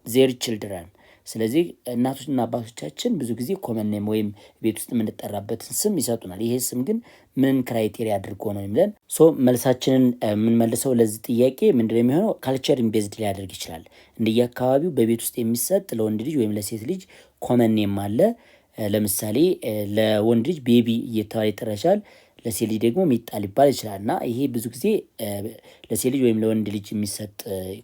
ዜር ችልድረን? ስለዚህ እናቶችና አባቶቻችን ብዙ ጊዜ ኮመን ኔም ወይም ቤት ውስጥ የምንጠራበትን ስም ይሰጡናል። ይሄ ስም ግን ምን ክራይቴሪያ አድርጎ ነው የሚለን? ሶ መልሳችንን የምንመልሰው ለዚህ ጥያቄ ምንድነው የሚሆነው? ካልቸር ኢምቤዝድ ሊያደርግ ይችላል። እንደየአካባቢው በቤት ውስጥ የሚሰጥ ለወንድ ልጅ ወይም ለሴት ልጅ ኮመን ኔም አለ። ለምሳሌ ለወንድ ልጅ ቤቢ እየተባለ ይጠራል፣ ለሴት ልጅ ደግሞ ሚጣ ሊባል ይችላል። እና ይሄ ብዙ ጊዜ ለሴት ልጅ ወይም ለወንድ ልጅ የሚሰጥ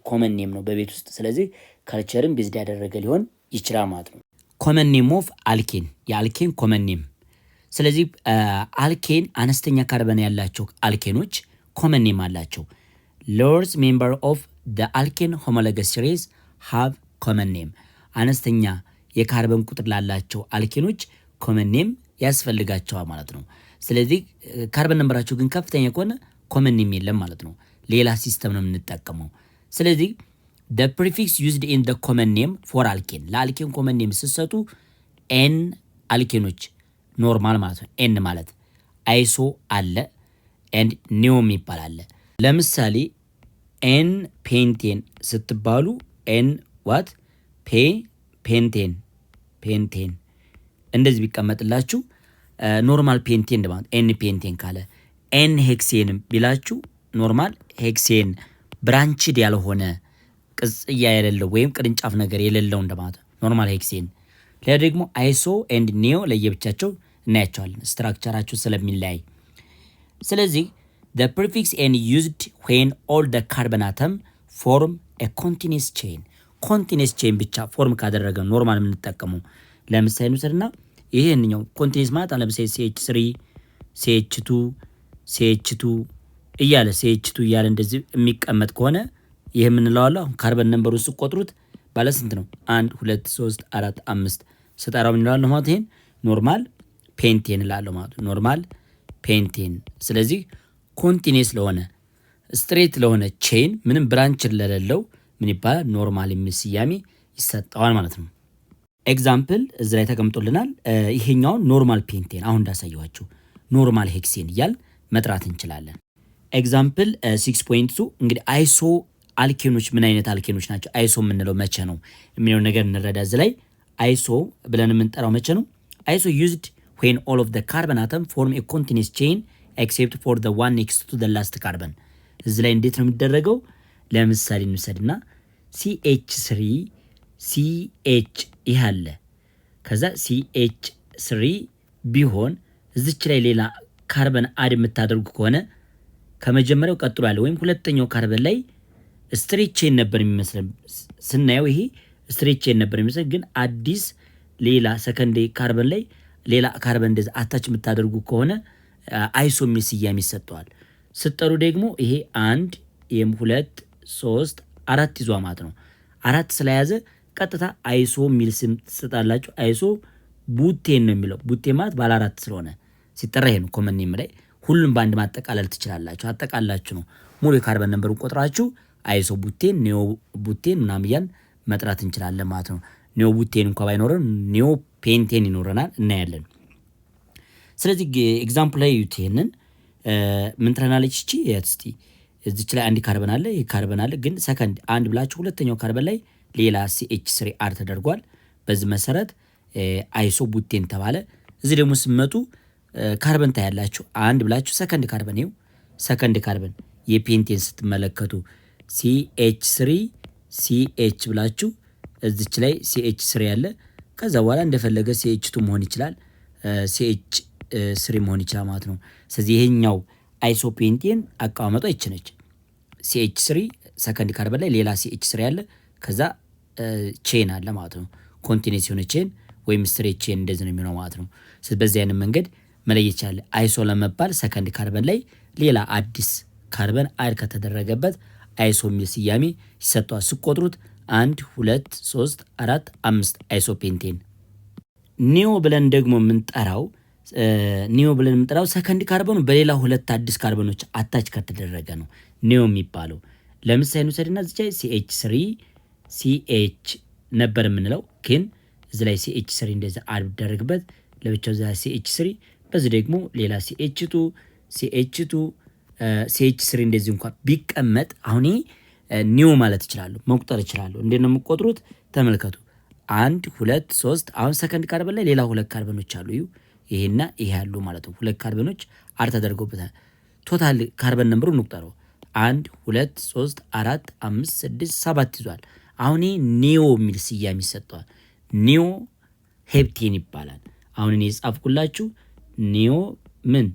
ኮመን ኔም ነው በቤት ውስጥ። ስለዚህ ካልቸርን ቤዝድ ያደረገ ሊሆን ይችላል ማለት ነው። ኮመን ኔም ኦፍ አልኬን፣ የአልኬን ኮመን ኔም። ስለዚህ አልኬን አነስተኛ ካርበን ያላቸው አልኬኖች ኮመን ኔም አላቸው። ሎወርስ ሜምበር ኦፍ the alkane homologous series have common name። አነስተኛ የካርበን ቁጥር ላላቸው አልኬኖች ኮመን ኔም ያስፈልጋቸዋል ማለት ነው። ስለዚህ ካርበን ነምበራቸው ግን ከፍተኛ ከሆነ ኮመን ኔም የለም ማለት ነው። ሌላ ሲስተም ነው የምንጠቀመው። ስለዚህ the prefix used in the common name for alkane፣ ለአልኬን ኮመን ኔም ስትሰጡ ኤን አልኬኖች ኖርማል ማለት ነው። ኤን ማለት አይሶ አለ ኤንድ ኒዮም ይባላል። ለምሳሌ ኤን ፔንቴን ስትባሉ ኤን ዋት ፔንቴን እንደዚህ ቢቀመጥላችሁ ኖርማል ፔንቴን እንደማለት ኤን ፔንቴን ካለ ኤን ሄክሴን ቢላችሁ ኖርማል ሄክሴን ብራንችድ ያልሆነ ቅጽያ የሌለው ወይም ቅርንጫፍ ነገር የሌለው እንደማለት ኖርማል ሄክሴን። ሌላ ደግሞ አይሶ ኤንድ ኒዮ ለየብቻቸው እናያቸዋለን ስትራክቸራቸው ስለሚለያይ። ስለዚህ the prefix n used when all the carbon atom form a continuous chain፣ continuous chain ብቻ ፎርም ካደረገ ኖርማል የምንጠቀመው። ለምሳሌ እንውሰድና ይሄንኛው ኮንቲኒስ ማለት ለምሳሌ CH3 CH2 CH2 እያለ CH2 እያለ እንደዚህ የሚቀመጥ ከሆነ ይሄ የምንለዋለው ካርበን ነምበሩን ስትቆጥሩት ባለ ስንት ነው? 1 2 3 4 5 ስጠራው እንለዋለን ማለት ይሄን ኖርማል ፔንቴን እላለሁ ማለት ኖርማል ፔንቴን። ስለዚህ ኮንቲኒስ ለሆነ ስትሬት ለሆነ ቼን ምንም ብራንች ለሌለው ምን ይባላል? ኖርማል የሚል ስያሜ ይሰጠዋል ማለት ነው። ኤግዛምፕል እዚህ ላይ ተቀምጦልናል። ይሄኛውን ኖርማል ፔንቴን አሁን እንዳሳየኋችሁ ኖርማል ሄክሴን እያል መጥራት እንችላለን። ኤግዛምፕል 6.2 እንግዲህ አይሶ አልኬኖች ምን አይነት አልኬኖች ናቸው? አይሶ የምንለው መቼ ነው የሚለው ነገር እንረዳ። እዚህ ላይ አይሶ ብለን የምንጠራው መቼ ነው? አይሶ used when all of the carbon atom form a continuous chain except for the one next to the last carbon። እዚህ ላይ እንዴት ነው የሚደረገው? ለምሳሌ እንውሰድና CH3 CH ይህ አለ። ከዛ CH3 ቢሆን እዚች ላይ ሌላ ካርበን አድ የምታደርጉ ከሆነ ከመጀመሪያው ቀጥሎ ያለ ወይም ሁለተኛው ካርበን ላይ ስትሬት ቼን ነበር የሚመስለን ስናየው፣ ይሄ ስትሬት ቼን ነበር የሚመስለን፣ ግን አዲስ ሌላ ሰከንዳሪ ካርበን ላይ ሌላ ካርበን እንደዛ አታች የምታደርጉ ከሆነ አይሶ የሚል ስያሜ ይሰጠዋል። ስጠሩ ደግሞ ይሄ 1 ይሄም 2 3 4 ይዟ ማለት ነው። 4 ስለያዘ ቀጥታ አይሶ የሚል ስም ትሰጣላችሁ። አይሶ ቡቴን ነው የሚለው። ቡቴን ማለት ባለ 4 ስለሆነ ሲጠራ ይሄ ነው። ኮመን ኔም ላይ ሁሉም በአንድ ማጠቃለል ትችላላችሁ። አጠቃላችሁ ነው ሙሉ የካርበን ነምበሩን ቆጥራችሁ አይሶ ቡቴን ኒዮ ቡቴን ምናምን እያልን መጥራት እንችላለን ማለት ነው። ኒዮ ቡቴን እንኳን ባይኖረን ኒዮ ፔንቴን ይኖረናል፣ እናያለን። ስለዚህ ኤግዛምፕል ላይ ዩት ይሄንን ምን ትረናለች? እቺ እስቲ እዚች ላይ አንድ ካርበን አለ፣ ይሄ ካርበን አለ፣ ግን ሰከንድ አንድ ብላችሁ ሁለተኛው ካርበን ላይ ሌላ CH3 አር ተደርጓል። በዚህ መሰረት አይሶ ቡቴን ተባለ። እዚህ ደግሞ ስመጡ ካርበን ታያላችሁ። አንድ ብላችሁ ሰከንድ ካርበን ይው ሰከንድ ካርበን የፔንቴን ስትመለከቱ CH3 ሲኤች ብላችሁ እዚች ላይ ሲኤች ስሪ ያለ ከዛ በኋላ እንደፈለገ ሲኤች ቱ መሆን ይችላል፣ ሲኤች ስሪ መሆን ይችላል ማለት ነው። ስለዚህ ይሄኛው አይሶፔንቴን አቀማመጧ ይችነች ሲኤች ስሪ ሰከንድ ካርበን ላይ ሌላ ሲኤች ስሪ ያለ ከዛ ቼን አለ ማለት ነው። ኮንቲኒስ የሆነ ቼን ወይም ስትሬት ቼን እንደዚህ ነው የሚሆነው ማለት ነው። ስለዚህ በዚህ አይነት መንገድ መለየት ይችላል። አይሶ ለመባል ሰከንድ ካርበን ላይ ሌላ አዲስ ካርበን አድ ከተደረገበት አይሶ የሚል ስያሜ ይሰጠዋል። ስቆጥሩት 1 2 3 4 5 አይሶፔንቴን። ኒዮ ብለን ደግሞ የምንጠራው ሰከንድ ካርበኑ በሌላ ሁለት አዲስ ካርበኖች አታች ከተደረገ ነው ኒዮ የሚባለው። ለምሳሌ እንውሰድና እዚህ ላይ ሲኤች ስሪ ሲኤች ነበር የምንለው ግን እዚህ ላይ ሲኤች ስሪ እንደዚህ አድ ቢደረግበት ለብቻው እዛ ሲኤች ስሪ በዚህ ደግሞ ሌላ ሲኤች ቱ ሲኤች ስሪ እንደዚህ እንኳን ቢቀመጥ አሁን ኒው ማለት ይችላሉ፣ መቁጠር ይችላሉ። እንዴት ነው የምቆጥሩት? ተመልከቱ 1 2 3 አሁን ሰከንድ ካርበን ላይ ሌላ ሁለት ካርበኖች አሉ። ይሄና ይሄ ያሉ ማለት ነው። ሁለት ካርበኖች አድ ተደርገውበታል። ቶታል ካርበን ነምበሩ እንቁጠረው 1 2 3 4 5 6 7 ይዟል። አሁን ኒዮ የሚል ስያሜ ይሰጠዋል። ኒዮ ሄፕቴን ይባላል። አሁን እኔ የጻፍኩላችሁ ኒዮ ምን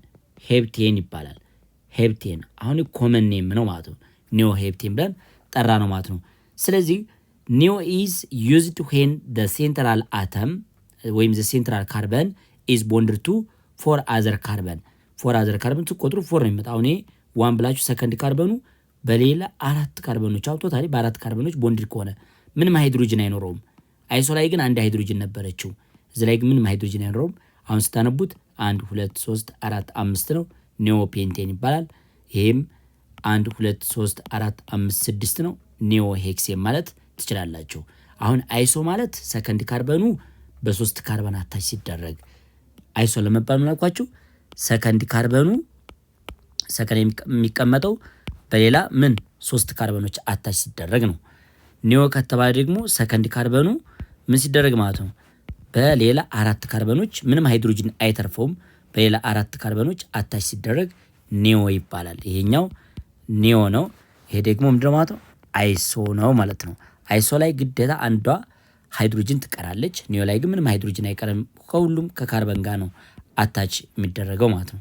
ሄፕቴን ይባላል። ሄፕቴን አሁን ኮመን ኔም ነው ማለት ነው። ኒዮ ሄፕቴን ብለን ጠራ ነው ማለት ነው። ስለዚህ ኒዮ ኢዝ ዩዝድ ዌን ዘ ሴንትራል አተም ወይም ዘ ሴንትራል ካርበን ኢዝ ቦንድድ ቱ ፎር አዘር ካርበን ትቆጥሩ ፎር ነው የሚመጣ። አሁን ዋን ብላችሁ ሰከንድ ካርበኑ በሌላ አራት ካርበኖች አውጥቶታል። በአራት ካርበኖች ቦንድድ ከሆነ ምንም ሃይድሮጅን አይኖረውም። አይሶ ላይ ግን አንድ ሃይድሮጅን ነበረችው። እዚህ ላይ ግን ምንም ሃይድሮጅን አይኖረውም። አሁን ስታነቡት 1 2 3 4 5 ነው። ኒዮ ፔንቴን ይባላል። ይሄም 1 2 3 4 5 6 ነው። ኒዮ ሄክሴን ማለት ትችላላችሁ። አሁን አይሶ ማለት ሰከንድ ካርበኑ በሶስት ካርበን አታች ሲደረግ አይሶ ለመባል ምናልኳችሁ ሰከንድ ካርበኑ የሚቀመጠው በሌላ ምን ሶስት ካርበኖች አታች ሲደረግ ነው። ኒዮ ከተባለ ደግሞ ሰከንድ ካርበኑ ምን ሲደረግ ማለት ነው በሌላ አራት ካርበኖች ምንም ሃይድሮጅን አይተርፈውም። በሌላ አራት ካርበኖች አታች ሲደረግ ኒዮ ይባላል። ይሄኛው ኒዮ ነው። ይሄ ደግሞ ምንድነው ማለት ነው አይሶ ነው ማለት ነው። አይሶ ላይ ግዴታ አንዷ ሃይድሮጅን ትቀራለች። ኒዮ ላይ ግን ምንም ሃይድሮጅን አይቀርም። ከሁሉም ከካርበን ጋር ነው አታች የሚደረገው ማለት ነው።